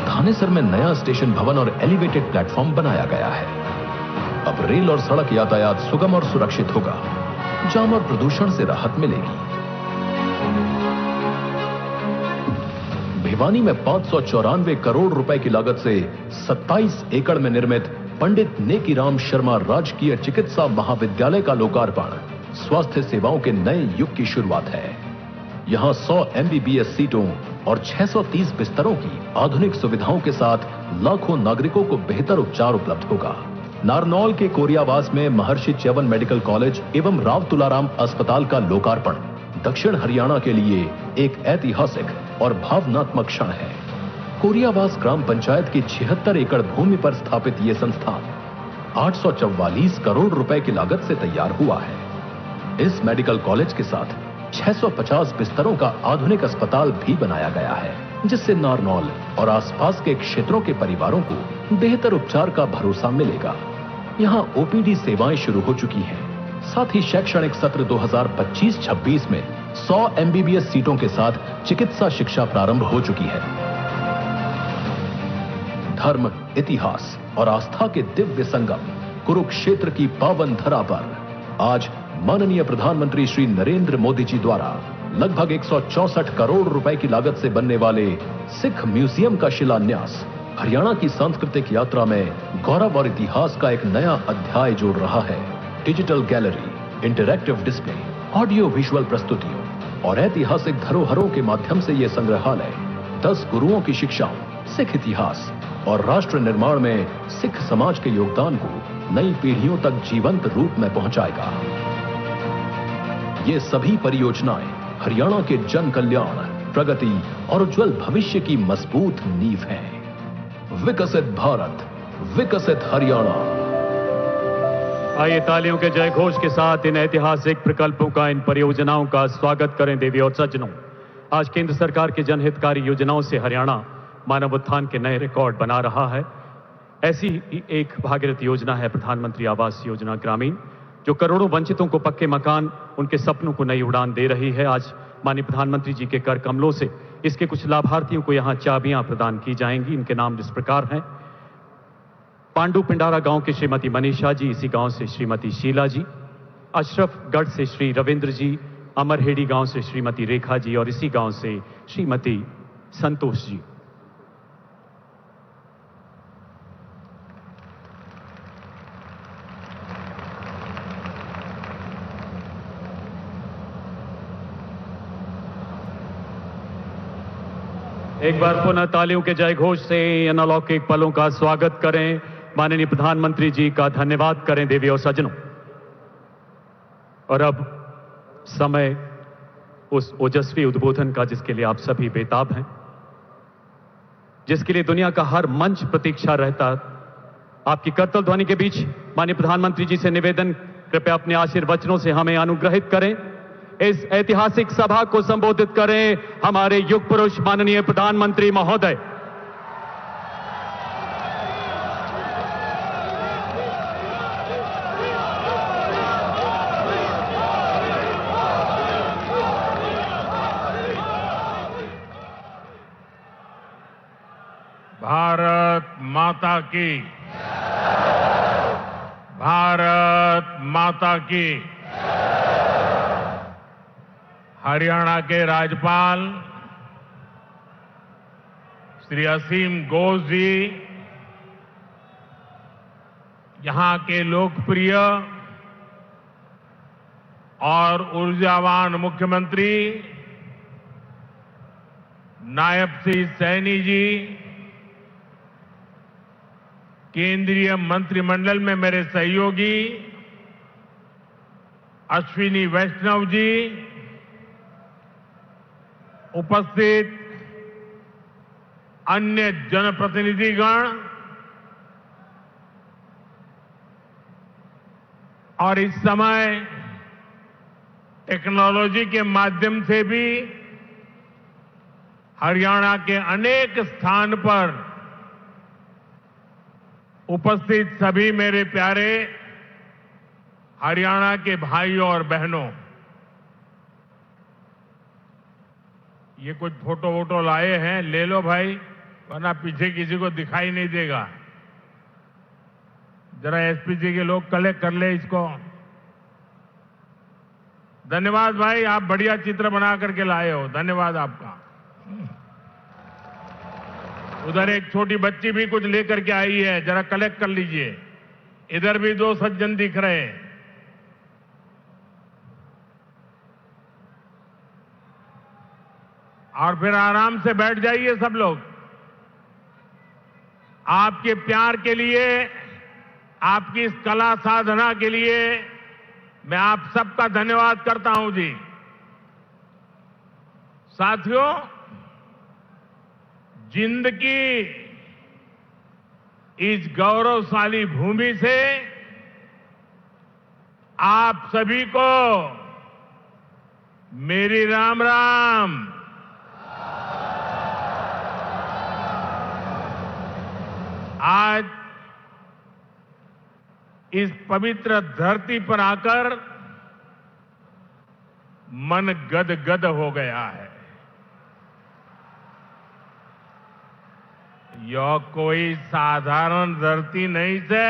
थानेसर में नया स्टेशन भवन और एलिवेटेड प्लेटफॉर्म बनाया गया है। अब रेल और सड़क यातायात सुगम और सुरक्षित होगा। जाम और प्रदूषण से राहत मिलेगी। भिवानी में 594 करोड़ रुपए की लागत से 27 एकड़ में निर्मित पंडित नेकीराम शर्मा राजकीय चिकित्सा महाविद्यालय का लोकार्पण स्वास्थ्य सेवाओं के नए युग की शुरुआत है। यहां 100 MBBS सीटों और 630 बिस्तरों की आधुनिक सुविधाओं के साथ लाखों नागरिकों को बेहतर उपचार उपलब्ध होगा। नारनौल के कोरियावास में महर्षि च्यवन मेडिकल कॉलेज एवं राव तुलाराम अस्पताल का लोकार्पण दक्षिण हरियाणा के लिए एक ऐतिहासिक और भावनात्मक क्षण है। कोरियावास ग्राम पंचायत की 76 एकड़ भूमि पर स्थापित यह संस्थान 844 करोड़ रुपए की लागत से तैयार हुआ है। इस मेडिकल कॉलेज के साथ 650 बिस्तरों का आधुनिक अस्पताल भी बनाया गया है, जिससे नारनौल और आसपास के क्षेत्रों के परिवारों को बेहतर उपचार का भरोसा मिलेगा। यहां OPD सेवाएं शुरू हो चुकी हैं। साथ ही शैक्षणिक सत्र 2025-26 में 100 MBBS सीटों के साथ चिकित्सा शिक्षा प्रारंभ हो चुकी है। धर्म, इतिहास और आस्था के दिव्य संगम कुरुक्षेत्र की पावन धरा पर आज माननीय प्रधानमंत्री श्री नरेंद्र मोदी जी द्वारा लगभग 164 करोड़ रुपए की लागत से बनने वाले सिख म्यूजियम का शिलान्यास हरियाणा की सांस्कृतिक यात्रा में गौरव और इतिहास का एक नया अध्याय जोड़ रहा है। Digital gallery, interactive display, audio visual प्रस्तुतियों और ऐतिहासिक धरोहरों के माध्यम से यह संग्रहालय 10 गुरुओं की शिक्षाओं, सिख इतिहास और राष्ट्र निर्माण में सिख समाज के योगदान को नई पीढ़ियों तक जीवंत रूप में पहुंचाएगा। ये सभी परियोजनाएं हरियाणा के जन कल्याण, प्रगति और उज्जवल भविष्य की मजबूत नींव हैं। विकसित भारत, विकसित हरियाणा। आइए तालियों के जय घोष के साथ इन ऐतिहासिक प्रकल्पों का, इन परियोजनाओं का स्वागत करें। देवी और सज्जनों, आज केंद्र सरकार की जनहितकारी योजनाओं से हरियाणा मानव उत्थान के नए रिकॉर्ड बना रहा है। ऐसी ही एक भागीरथ योजना है प्रधानमंत्री आवास योजना ग्रामीण, जो करोड़ों वंचितों को पक्के मकान, उनके सपनों को नई उड़ान दे रही है। आज माननीय प्रधानमंत्री जी के कर कमलों से इसके कुछ लाभार्थियों को यहां चाबियां प्रदान की जाएंगी। इनके नाम इस प्रकार हैं। पांडु पिंडारा गांव के श्रीमती मनीषा जी, इसी गांव से श्रीमती शीला जी, अशरफगढ़ से श्री रविंद्र जी, अमरहेड़ी गांव से श्रीमती रेखा जी और इसी गांव से श्रीमती संतोष जी। एक बार पुनः तालियों के जय घोष से इन अलौकिक पलों का स्वागत करें। माननीय प्रधानमंत्री जी का धन्यवाद करें। देवी और सज्जनों, और अब समय उस ओजस्वी उद्बोधन का जिसके लिए आप सभी बेताब हैं, जिसके लिए दुनिया का हर मंच प्रतीक्षा रहता। आपकी करतल ध्वनि के बीच माननीय प्रधानमंत्री जी से निवेदन, कृपया अपने आशीर्वचनों से हमें अनुग्रहित करें। इस ऐतिहासिक सभा को संबोधित करें हमारे युग पुरुष माननीय प्रधानमंत्री महोदय। भारत माता की, भारत माता की। हरियाणा के राज्यपाल श्री असीम घोष जी, यहां के लोकप्रिय और ऊर्जावान मुख्यमंत्री नायब सिंह सैनी जी, केंद्रीय मंत्रिमंडल में मेरे सहयोगी अश्विनी वैष्णव जी, उपस्थित अन्य जनप्रतिनिधिगण, और इस समय टेक्नोलॉजी के माध्यम से भी हरियाणा के अनेक स्थान पर उपस्थित सभी मेरे प्यारे हरियाणा के भाइयों और बहनों, ये कुछ फोटो वोटो लाए हैं, ले लो भाई, वरना पीछे किसी को दिखाई नहीं देगा। जरा एसपी जी के लोग कलेक्ट कर ले इसको। धन्यवाद भाई, आप बढ़िया चित्र बना करके लाए हो, धन्यवाद आपका। उधर एक छोटी बच्ची भी कुछ लेकर के आई है, जरा कलेक्ट कर लीजिए। इधर भी दो सज्जन दिख रहे हैं। और फिर आराम से बैठ जाइए सब लोग। आपके प्यार के लिए, आपकी इस कला साधना के लिए मैं आप सबका धन्यवाद करता हूं जी। साथियों, जिंद की इस गौरवशाली भूमि से आप सभी को मेरी राम राम। आज इस पवित्र धरती पर आकर मन गदगद हो गया है। यह कोई साधारण धरती नहीं से,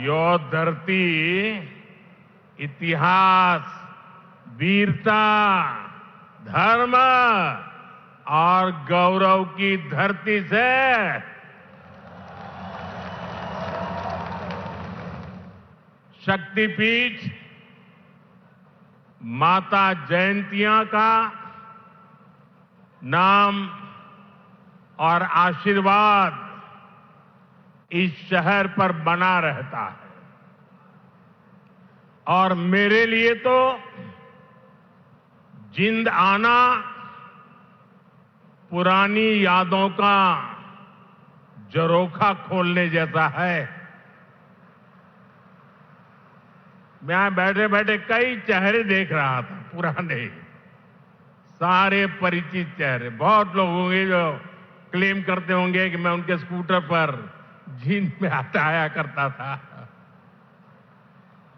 यह धरती इतिहास, वीरता, धर्म और गौरव की धरती से शक्तिपीठ माता जयंतिया का नाम और आशीर्वाद इस शहर पर बना रहता है। और मेरे लिए तो जिंद आना पुरानी यादों का झरोखा खोलने जैसा है। मैं बैठे बैठे कई चेहरे देख रहा था, पुराने, सारे परिचित चेहरे। बहुत लोग होंगे जो क्लेम करते होंगे कि मैं उनके स्कूटर पर जींद में आया करता था।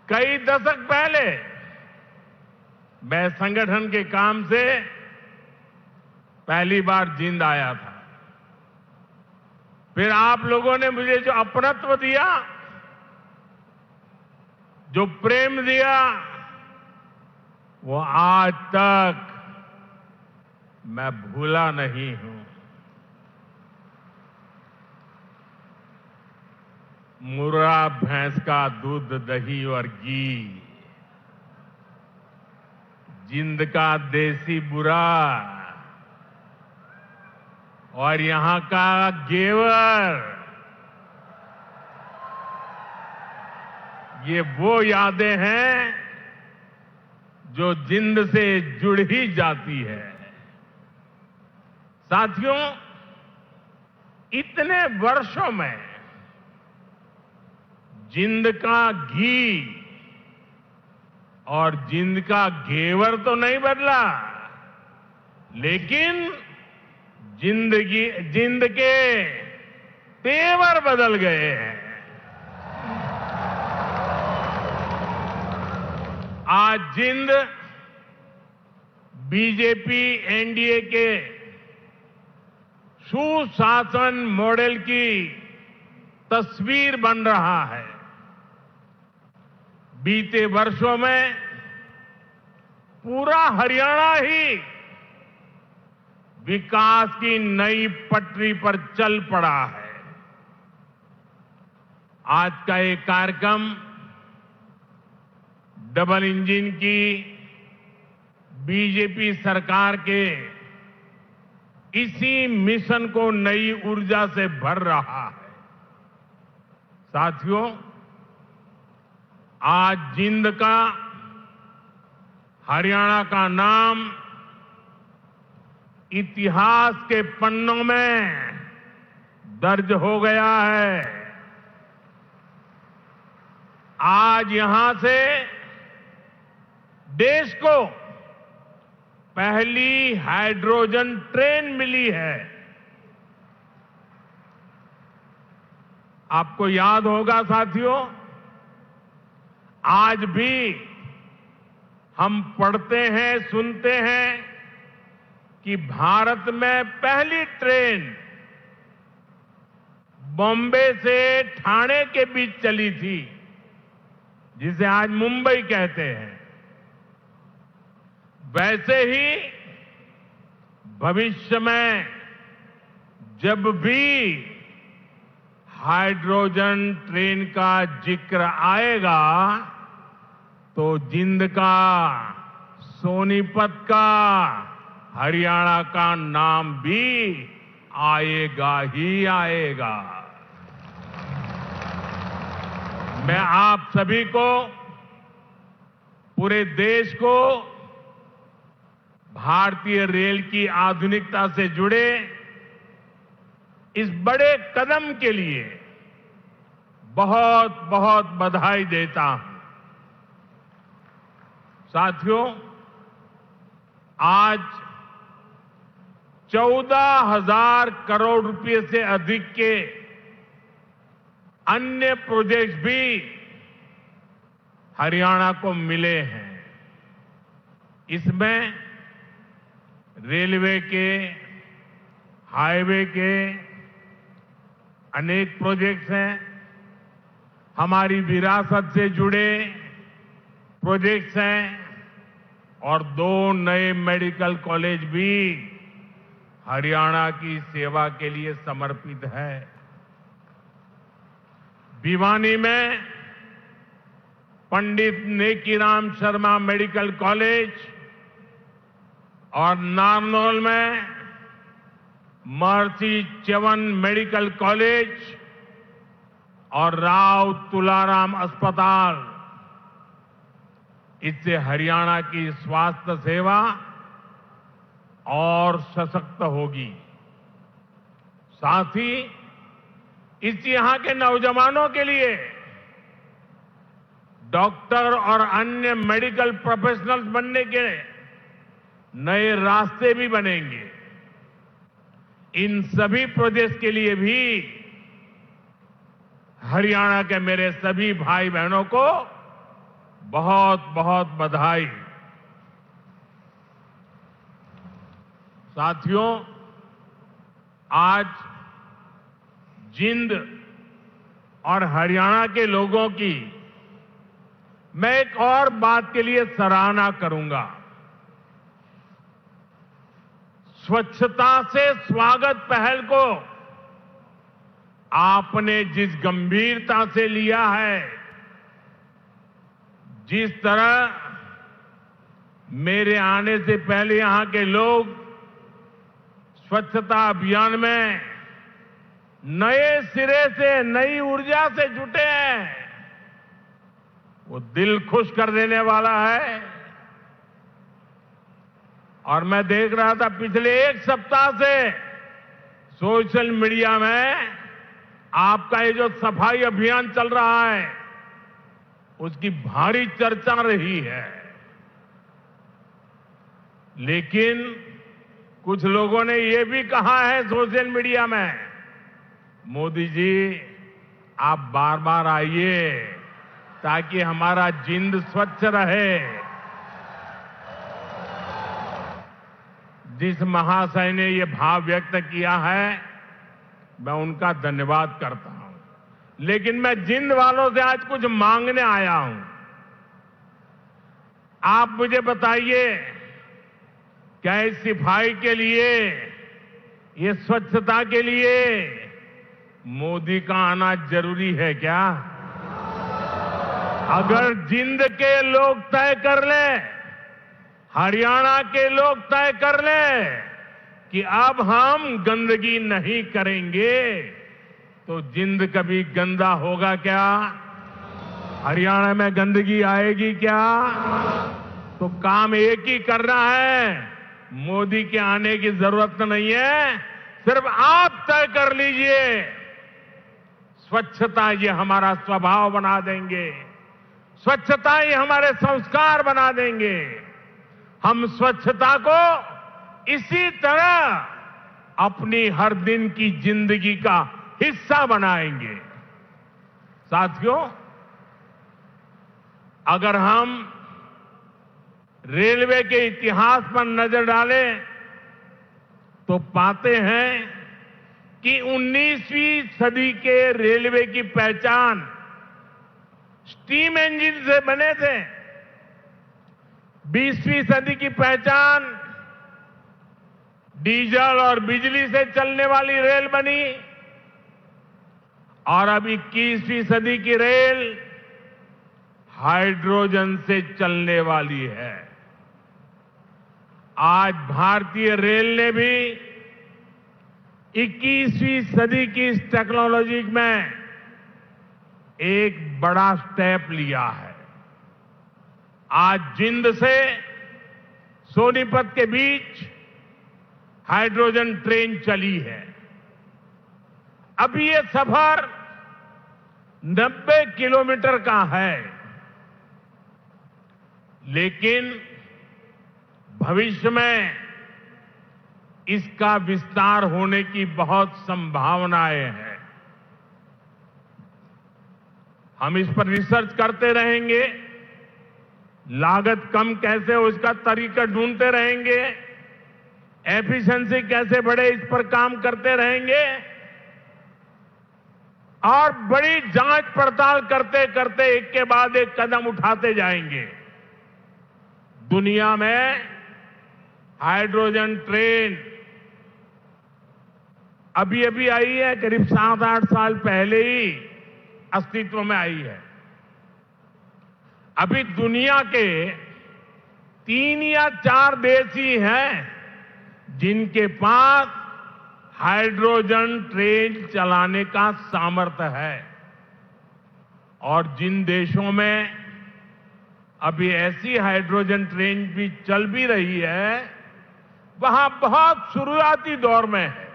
कई दशक पहले मैं संगठन के काम से पहली बार जींद आया था। फिर आप लोगों ने मुझे जो अपनत्व दिया, जो प्रेम दिया, वो आज तक मैं भूला नहीं हूं। मुर्रा भैंस का दूध, दही और घी, जिंद का देसी बुरा और यहां का घेवर, ये वो यादें हैं जो जिंद से जुड़ ही जाती है। साथियों, इतने वर्षों में जिंद का घी और जिंद का घेवर तो नहीं बदला, लेकिन जिंद के तेवर बदल गए हैं। आज जिंद बीजेपी एनडीए के सुशासन मॉडल की तस्वीर बन रहा है। बीते वर्षों में पूरा हरियाणा ही विकास की नई पटरी पर चल पड़ा है। आज का ये कार्यक्रम डबल इंजन की बीजेपी सरकार के इसी मिशन को नई ऊर्जा से भर रहा है। साथियों, आज जिंद का, हरियाणा का नाम इतिहास के पन्नों में दर्ज हो गया है। आज यहां से देश को पहली हाइड्रोजन ट्रेन मिली है। आपको याद होगा साथियों, आज भी हम पढ़ते हैं, सुनते हैं कि भारत में पहली ट्रेन बॉम्बे से ठाणे के बीच चली थी, जिसे आज मुंबई कहते हैं। वैसे ही भविष्य में जब भी हाइड्रोजन ट्रेन का जिक्र आएगा तो जिंद का, सोनीपत का, हरियाणा का नाम भी आएगा ही आएगा। मैं आप सभी को, पूरे देश को भारतीय रेल की आधुनिकता से जुड़े इस बड़े कदम के लिए बहुत बहुत बधाई देता हूं। साथियों, आज 14,000 करोड़ रुपए से अधिक के अन्य प्रोजेक्ट्स भी हरियाणा को मिले हैं। इसमें रेलवे के, हाईवे के अनेक प्रोजेक्ट्स हैं, हमारी विरासत से जुड़े प्रोजेक्ट्स हैं और 2 नए मेडिकल कॉलेज भी हरियाणा की सेवा के लिए समर्पित है। भिवानी में पंडित नेकीराम शर्मा मेडिकल कॉलेज और नारनौल में महर्षि च्यवन मेडिकल कॉलेज और राव तुलाराम अस्पताल, इससे हरियाणा की स्वास्थ्य सेवा और सशक्त होगी। साथ ही इस यहां के नौजवानों के लिए डॉक्टर और अन्य मेडिकल प्रोफेशनल्स बनने के नए रास्ते भी बनेंगे। इन सभी प्रोजेक्ट्स के लिए भी हरियाणा के मेरे सभी भाई बहनों को बहुत बहुत बधाई। साथियों, आज जिंद और हरियाणा के लोगों की मैं एक और बात के लिए सराहना करूंगा। स्वच्छता से स्वागत पहल को आपने जिस गंभीरता से लिया है, जिस तरह मेरे आने से पहले यहां के लोग स्वच्छता अभियान में नए सिरे से, नई ऊर्जा से जुटे हैं, वो दिल खुश कर देने वाला है। और मैं देख रहा था पिछले 1 सप्ताह से सोशल मीडिया में आपका ये जो सफाई अभियान चल रहा है, उसकी भारी चर्चा रही है। लेकिन कुछ लोगों ने ये भी कहा है सोशल मीडिया में, मोदी जी आप बार बार आइए ताकि हमारा जिंद स्वच्छ रहे। जिस महाशय ने ये भाव व्यक्त किया है, मैं उनका धन्यवाद करता हूं। लेकिन मैं जिंद वालों से आज कुछ मांगने आया हूं। आप मुझे बताइए, क्या इस सफाई के लिए, ये स्वच्छता के लिए मोदी का आना जरूरी है क्या? अगर जिंद के लोग तय कर लें, हरियाणा के लोग तय कर लें कि अब हम गंदगी नहीं करेंगे, तो जिंद कभी गंदा होगा क्या? हरियाणा में गंदगी आएगी क्या? तो काम एक ही करना है, मोदी के आने की जरूरत नहीं है, सिर्फ आप तय कर लीजिए। स्वच्छता ये हमारा स्वभाव बना देंगे, स्वच्छता ही हमारे संस्कार बना देंगे। हम स्वच्छता को इसी तरह अपनी हर दिन की जिंदगी का हिस्सा बनाएंगे। साथियों, अगर हम रेलवे के इतिहास पर नजर डालें तो पाते हैं कि 19वीं सदी के रेलवे की पहचान स्टीम इंजन से बने थे। 20वीं सदी की पहचान डीजल और बिजली से चलने वाली रेल बनी और अब 21वीं सदी की रेल हाइड्रोजन से चलने वाली है। आज भारतीय रेल ने भी 21वीं सदी की इस टेक्नोलॉजी में एक बड़ा स्टेप लिया है। आज जिंद से सोनीपत के बीच हाइड्रोजन ट्रेन चली है। अभी ये सफर 90 किलोमीटर का है, लेकिन भविष्य में इसका विस्तार होने की बहुत संभावनाएं हैं। हम इस पर रिसर्च करते रहेंगे, लागत कम कैसे हो इसका तरीका ढूंढते रहेंगे, एफिशिएंसी कैसे बढ़े इस पर काम करते रहेंगे और बड़ी जांच पड़ताल करते करते एक के बाद एक कदम उठाते जाएंगे। दुनिया में हाइड्रोजन ट्रेन अभी अभी आई है, करीब 7-8 साल पहले ही अस्तित्व में आई है। अभी दुनिया के 3 या 4 देश ही हैं जिनके पास हाइड्रोजन ट्रेन चलाने का सामर्थ्य है और जिन देशों में अभी ऐसी हाइड्रोजन ट्रेन भी चल भी रही है वहां बहुत शुरुआती दौर में है।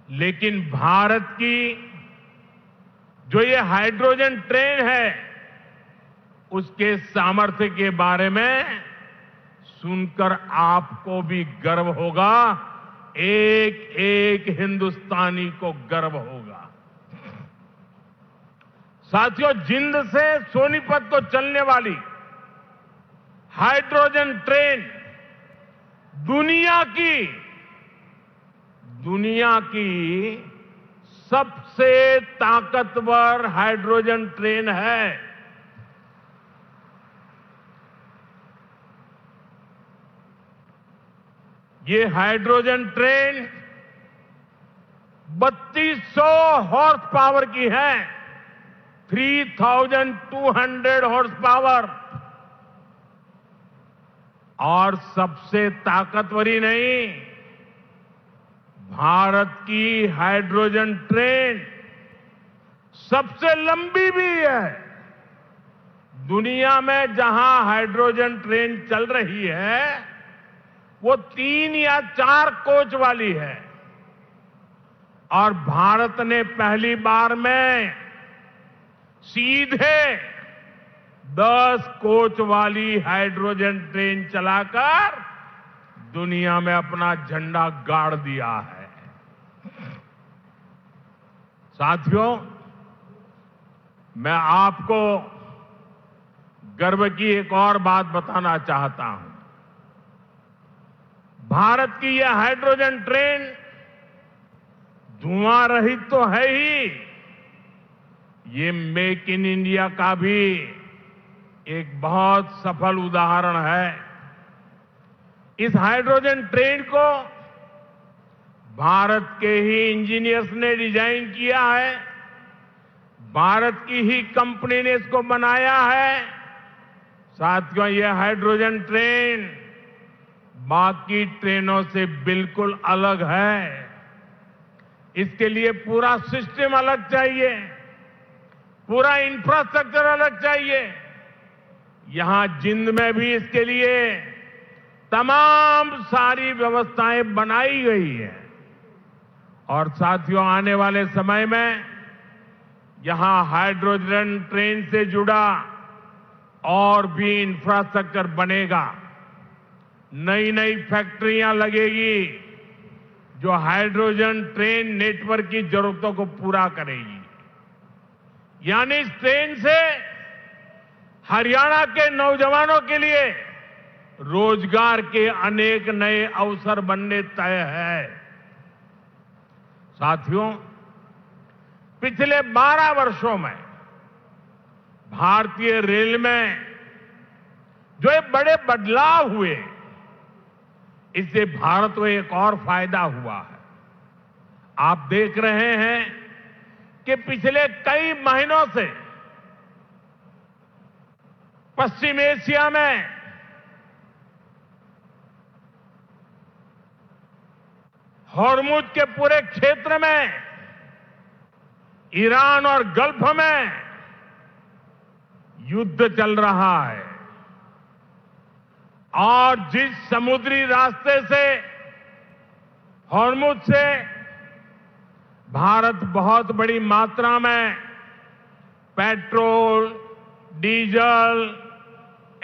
लेकिन भारत की जो ये हाइड्रोजन ट्रेन है उसके सामर्थ्य के बारे में सुनकर आपको भी गर्व होगा, एक एक हिंदुस्तानी को गर्व होगा। साथियों, जिंद से सोनीपत को चलने वाली हाइड्रोजन ट्रेन दुनिया की सबसे ताकतवर हाइड्रोजन ट्रेन है। ये हाइड्रोजन ट्रेन 3200 हॉर्स पावर की है, 3200 हॉर्स पावर। और सबसे ताकतवर ही नहीं, भारत की हाइड्रोजन ट्रेन सबसे लंबी भी है। दुनिया में जहां हाइड्रोजन ट्रेन चल रही है वो 3 या 4 कोच वाली है और भारत ने पहली बार में सीधे 10 कोच वाली हाइड्रोजन ट्रेन चलाकर दुनिया में अपना झंडा गाड़ दिया है। साथियों, मैं आपको गर्व की एक और बात बताना चाहता हूं। भारत की यह हाइड्रोजन ट्रेन धुआं रहित तो है ही, ये मेक इन इंडिया का भी एक बहुत सफल उदाहरण है। इस हाइड्रोजन ट्रेन को भारत के ही इंजीनियर्स ने डिजाइन किया है, भारत की ही कंपनी ने इसको बनाया है। साथियों, यह हाइड्रोजन ट्रेन बाकी ट्रेनों से बिल्कुल अलग है। इसके लिए पूरा सिस्टम अलग चाहिए, पूरा इंफ्रास्ट्रक्चर अलग चाहिए। यहां जिंद में भी इसके लिए तमाम सारी व्यवस्थाएं बनाई गई है और साथियों, आने वाले समय में यहां हाइड्रोजन ट्रेन से जुड़ा और भी इंफ्रास्ट्रक्चर बनेगा। नई नई फैक्ट्रियां लगेगी जो हाइड्रोजन ट्रेन नेटवर्क की जरूरतों को पूरा करेगी। यानी इस ट्रेन से हरियाणा के नौजवानों के लिए रोजगार के अनेक नए अवसर बनने तय है। साथियों, पिछले 12 वर्षों में भारतीय रेल में जो ये बड़े बदलाव हुए, इससे भारत को एक और फायदा हुआ है। आप देख रहे हैं कि पिछले कई महीनों से पश्चिम एशिया में हॉर्मुज के पूरे क्षेत्र में, ईरान और गल्फ में युद्ध चल रहा है और जिस समुद्री रास्ते से, हॉर्मुज से भारत बहुत बड़ी मात्रा में पेट्रोल, डीजल,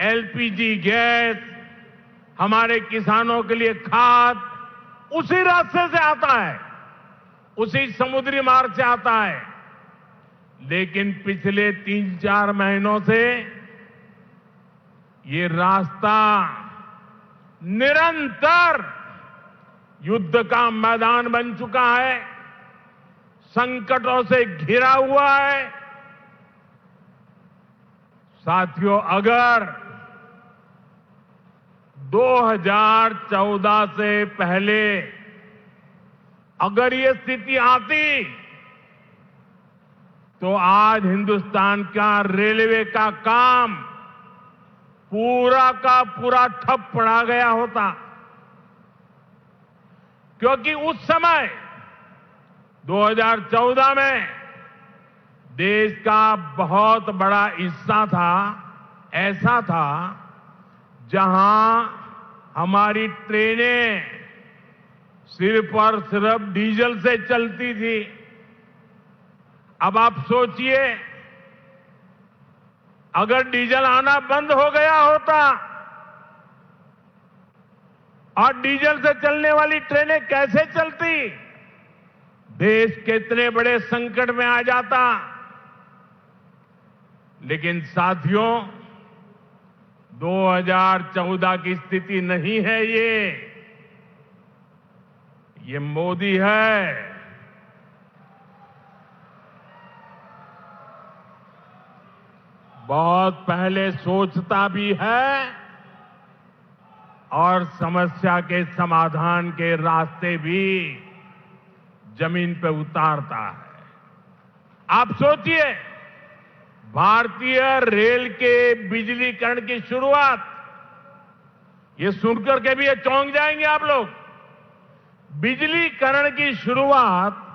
एलपीजी गैस, हमारे किसानों के लिए खाद उसी रास्ते से आता है, उसी समुद्री मार्ग से आता है। लेकिन पिछले 3-4 महीनों से ये रास्ता निरंतर युद्ध का मैदान बन चुका है, संकटों से घिरा हुआ है। साथियों, अगर 2014 से पहले अगर ये स्थिति आती तो आज हिंदुस्तान का रेलवे का काम पूरा का पूरा ठप पड़ा गया होता, क्योंकि उस समय 2014 में देश का बहुत बड़ा हिस्सा था, ऐसा था जहां हमारी ट्रेनें सिर्फ और सिर्फ डीजल से चलती थी। अब आप सोचिए, अगर डीजल आना बंद हो गया होता और डीजल से चलने वाली ट्रेनें कैसे चलती, देश कितने बड़े संकट में आ जाता। लेकिन साथियों, 2014 की स्थिति नहीं है ये मोदी है। बहुत पहले सोचता भी है और समस्या के समाधान के रास्ते भी जमीन पे उतारता है। आप सोचिए, भारतीय रेल के बिजलीकरण की शुरुआत, ये सुनकर के भी ये चौंक जाएंगे आप लोग। बिजलीकरण की शुरुआत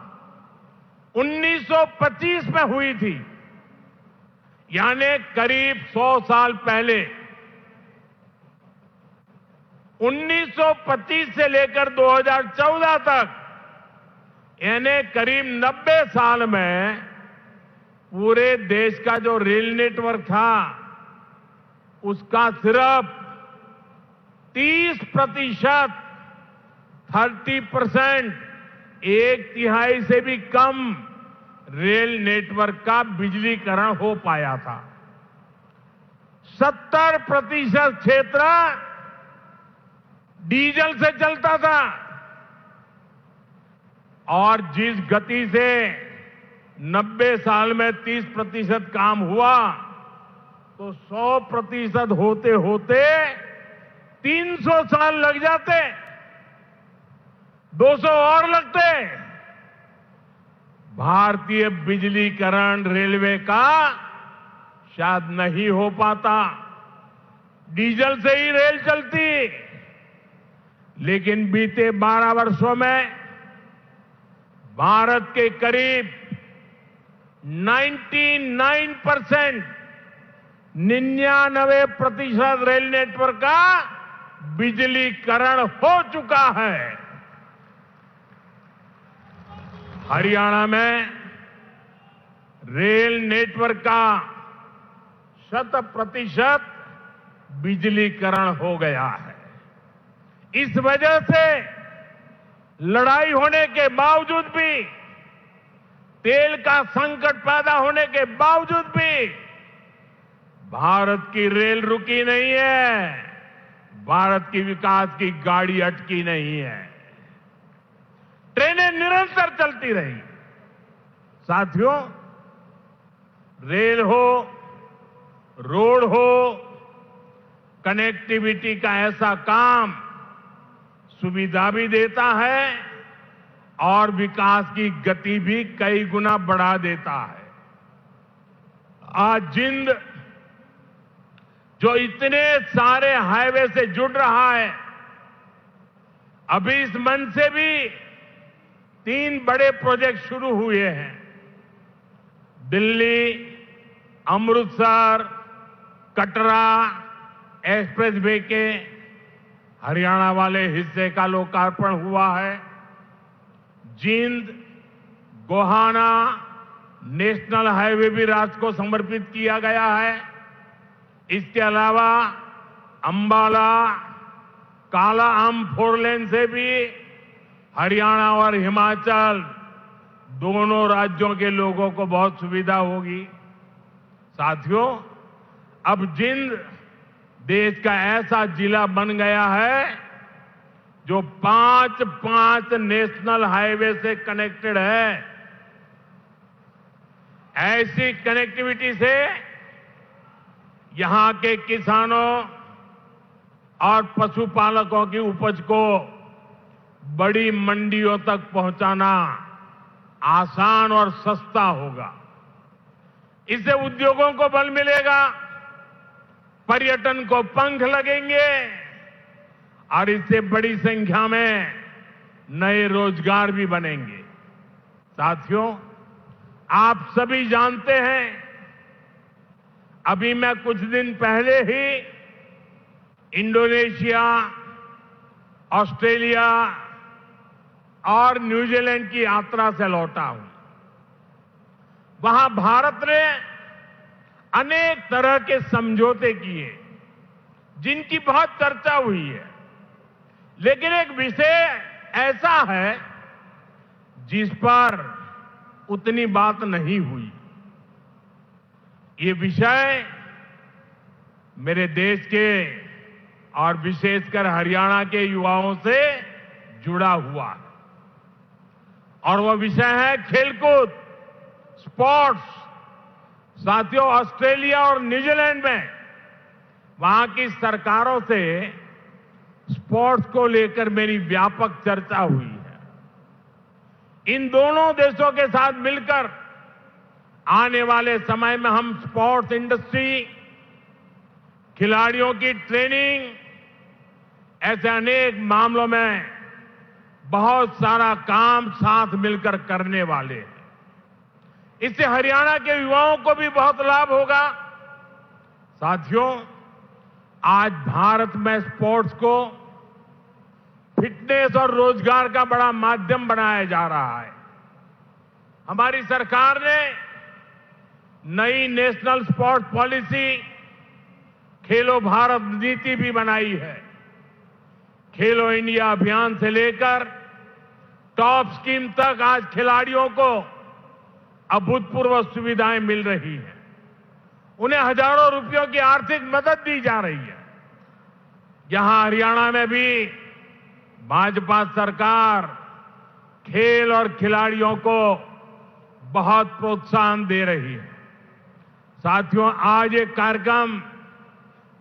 1925 में हुई थी, यानी करीब 100 साल पहले। 1925 से लेकर 2014 तक, यानी करीब 90 साल में पूरे देश का जो रेल नेटवर्क था, उसका सिर्फ 30%, 30%, 1/3 से भी कम रेल नेटवर्क का बिजलीकरण हो पाया था। 70% क्षेत्र डीजल से चलता था और जिस गति से 90 साल में 30% काम हुआ, तो 100% होते होते 300 साल लग जाते, 200 और लगते। भारतीय बिजलीकरण रेलवे का शायद नहीं हो पाता, डीजल से ही रेल चलती। लेकिन बीते 12 वर्षों में भारत के करीब 99%, 99% रेल नेटवर्क का बिजलीकरण हो चुका है। हरियाणा में रेल नेटवर्क का 100% बिजलीकरण हो गया है। इस वजह से लड़ाई होने के बावजूद भी, तेल का संकट पैदा होने के बावजूद भी भारत की रेल रुकी नहीं है, भारत की विकास की गाड़ी अटकी नहीं है। ट्रेनें निरंतर चलती रही। साथियों, रेल हो, रोड हो, कनेक्टिविटी का ऐसा काम सुविधा भी देता है और विकास की गति भी कई गुना बढ़ा देता है। आज जिंद जो इतने सारे हाईवे से जुड़ रहा है, अभी इस मंच से भी 3 बड़े प्रोजेक्ट शुरू हुए हैं। दिल्ली, अमृतसर, कटरा एक्सप्रेस वे के हरियाणा वाले हिस्से का लोकार्पण हुआ है। जींद गोहाना नेशनल हाईवे भी राष्ट्र को समर्पित किया गया है। इसके अलावा अंबाला काला आम 4 लेन से भी हरियाणा और हिमाचल दोनों राज्यों के लोगों को बहुत सुविधा होगी। साथियों, अब जिंद देश का ऐसा जिला बन गया है जो 5 नेशनल हाईवे से कनेक्टेड है। ऐसी कनेक्टिविटी से यहां के किसानों और पशुपालकों की उपज को बड़ी मंडियों तक पहुंचाना आसान और सस्ता होगा। इससे उद्योगों को बल मिलेगा, पर्यटन को पंख लगेंगे और इससे बड़ी संख्या में नए रोजगार भी बनेंगे। साथियों, आप सभी जानते हैं, अभी मैं कुछ दिन पहले ही इंडोनेशिया, ऑस्ट्रेलिया और न्यूजीलैंड की यात्रा से लौटा हूं। वहां भारत ने अनेक तरह के समझौते किए जिनकी बहुत चर्चा हुई है, लेकिन एक विषय ऐसा है जिस पर उतनी बात नहीं हुई। ये विषय मेरे देश के और विशेषकर हरियाणा के युवाओं से जुड़ा हुआ है और वह विषय है खेलकूद, स्पोर्ट्स। साथियों, ऑस्ट्रेलिया और न्यूजीलैंड में वहां की सरकारों से स्पोर्ट्स को लेकर मेरी व्यापक चर्चा हुई है। इन दोनों देशों के साथ मिलकर आने वाले समय में हम स्पोर्ट्स इंडस्ट्री, खिलाड़ियों की ट्रेनिंग, ऐसे अनेक मामलों में बहुत सारा काम साथ मिलकर करने वाले हैं। इससे हरियाणा के युवाओं को भी बहुत लाभ होगा। साथियों, आज भारत में स्पोर्ट्स को फिटनेस और रोजगार का बड़ा माध्यम बनाया जा रहा है। हमारी सरकार ने नई नेशनल स्पोर्ट्स पॉलिसी खेलो भारत नीति भी बनाई है। खेलो इंडिया अभियान से लेकर टॉप स्कीम तक आज खिलाड़ियों को अभूतपूर्व सुविधाएं मिल रही हैं। उन्हें हजारों रुपयों की आर्थिक मदद दी जा रही है। यहां हरियाणा में भी भाजपा सरकार खेल और खिलाड़ियों को बहुत प्रोत्साहन दे रही है। साथियों, आज ये कार्यक्रम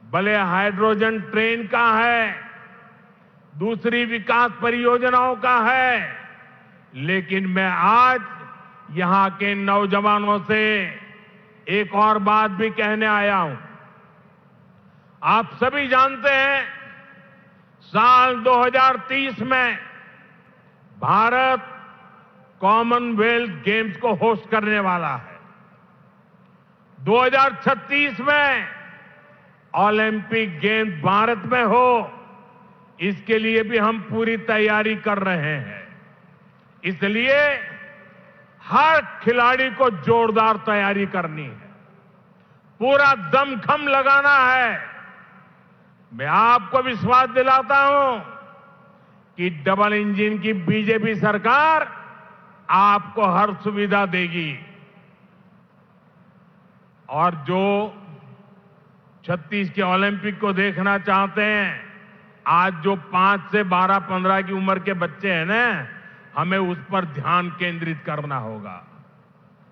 भले हाइड्रोजन ट्रेन का है, दूसरी विकास परियोजनाओं का है, लेकिन मैं आज यहां के नौजवानों से एक और बात भी कहने आया हूं। आप सभी जानते हैं, साल 2030 में भारत कॉमनवेल्थ गेम्स को होस्ट करने वाला है। 2036 में ओलंपिक गेम्स भारत में हो, इसके लिए भी हम पूरी तैयारी कर रहे हैं। इसलिए हर खिलाड़ी को जोरदार तैयारी करनी है, पूरा दमखम लगाना है। मैं आपको विश्वास दिलाता हूं कि डबल इंजन की बीजेपी सरकार आपको हर सुविधा देगी। और जो 36 के ओलंपिक को देखना चाहते हैं, आज जो 5 से 12-15 की उम्र के बच्चे हैं ना, हमें उस पर ध्यान केंद्रित करना होगा।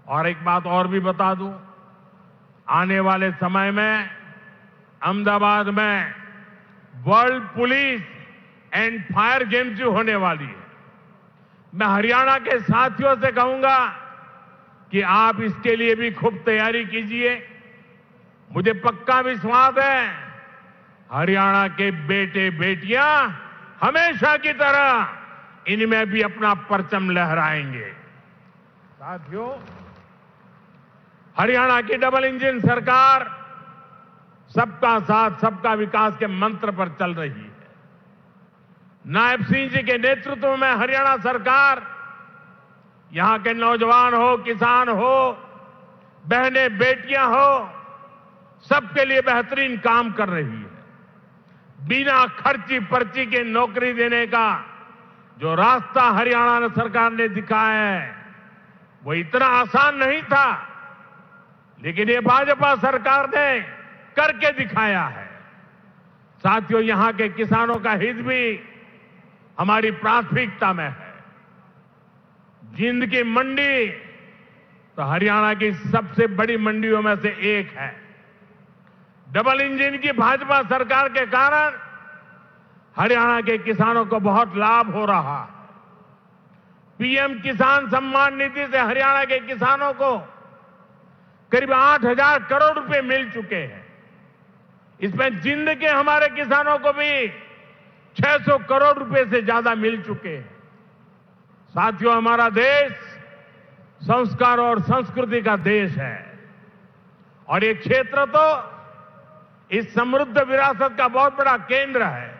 और एक बात और भी बता दूं, आने वाले समय में अहमदाबाद में world police and fire games जो होने वाली है, मैं हरियाणा के साथियों से कहूंगा कि आप इसके लिए भी खूब तैयारी कीजिए। मुझे पक्का विश्वास है हरियाणा के बेटे बेटियां हमेशा की तरह इनमें भी अपना परचम लहराएंगे। साथियों, हरियाणा की डबल इंजन सरकार सबका साथ सबका विकास के मंत्र पर चल रही है। नायब सिंह जी के नेतृत्व में हरियाणा सरकार यहां के नौजवान हो, किसान हो, बहनें बेटियां हो, सबके लिए बेहतरीन काम कर रही है। बिना खर्ची पर्ची के नौकरी देने का जो रास्ता हरियाणा सरकार ने दिखाया है वो इतना आसान नहीं था, लेकिन ये भाजपा सरकार ने करके दिखाया है। साथियों, यहां के किसानों का हित भी हमारी प्राथमिकता में है। जिंद की मंडी तो हरियाणा की सबसे बड़ी मंडियों में से एक है। डबल इंजन की भाजपा सरकार के कारण हरियाणा के किसानों को बहुत लाभ हो रहा है। पीएम किसान सम्मान निधि से हरियाणा के किसानों को करीब 8,000 करोड़ रुपए मिल चुके हैं। इसमें जिंद के हमारे किसानों को भी 600 करोड़ रुपए से ज्यादा मिल चुके हैं। साथियों, हमारा देश संस्कार और संस्कृति का देश है और ये क्षेत्र तो इस समृद्ध विरासत का बहुत बड़ा केंद्र है।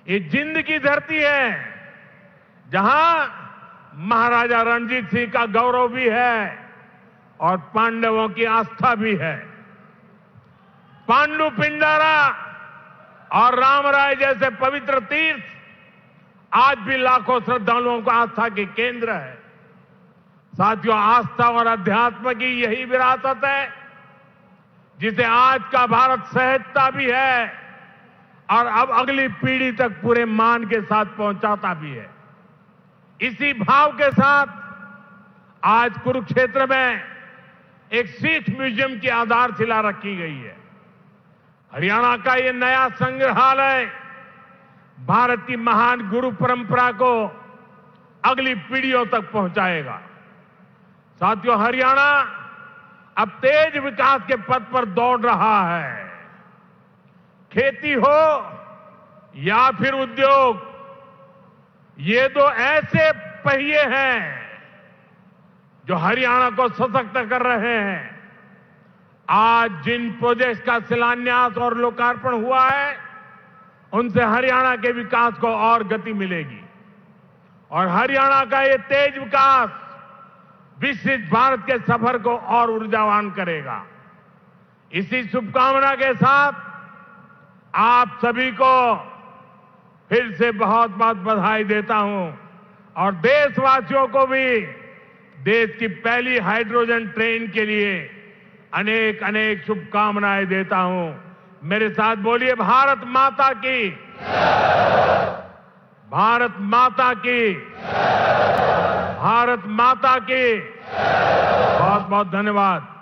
ये जिंद की धरती है जहां महाराजा रणजीत सिंह का गौरव भी है और पांडवों की आस्था भी है। पांडु पिंडारा और रामराय जैसे पवित्र तीर्थ आज भी लाखों श्रद्धालुओं को आस्था के केंद्र है। साथियों, आस्था और अध्यात्म की यही विरासत है जिसे आज का भारत सहजता भी है और अब अगली पीढ़ी तक पूरे मान के साथ पहुंचाता भी है। इसी भाव के साथ आज कुरुक्षेत्र में एक सिख म्यूजियम की आधारशिला रखी गई है। हरियाणा का ये नया संग्रहालय भारत की महान गुरु परंपरा को अगली पीढ़ियों तक पहुंचाएगा। साथियों, हरियाणा अब तेज विकास के पथ पर दौड़ रहा है। खेती हो या फिर उद्योग, ये दो ऐसे पहिए हैं जो हरियाणा को सशक्त कर रहे हैं। आज जिन प्रोजेक्ट्स का शिलान्यास और लोकार्पण हुआ है, उनसे हरियाणा के विकास को और गति मिलेगी और हरियाणा का ये तेज विकास विकसित भारत के सफर को और ऊर्जावान करेगा। इसी शुभकामना के साथ आप सभी को फिर से बहुत बहुत बधाई देता हूं और देशवासियों को भी देश की पहली हाइड्रोजन ट्रेन के लिए अनेक अनेक शुभकामनाएं देता हूं। मेरे साथ बोलिए, भारत माता की, भारत माता की, भारत माता की। बहुत बहुत धन्यवाद।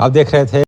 आप देख रहे थे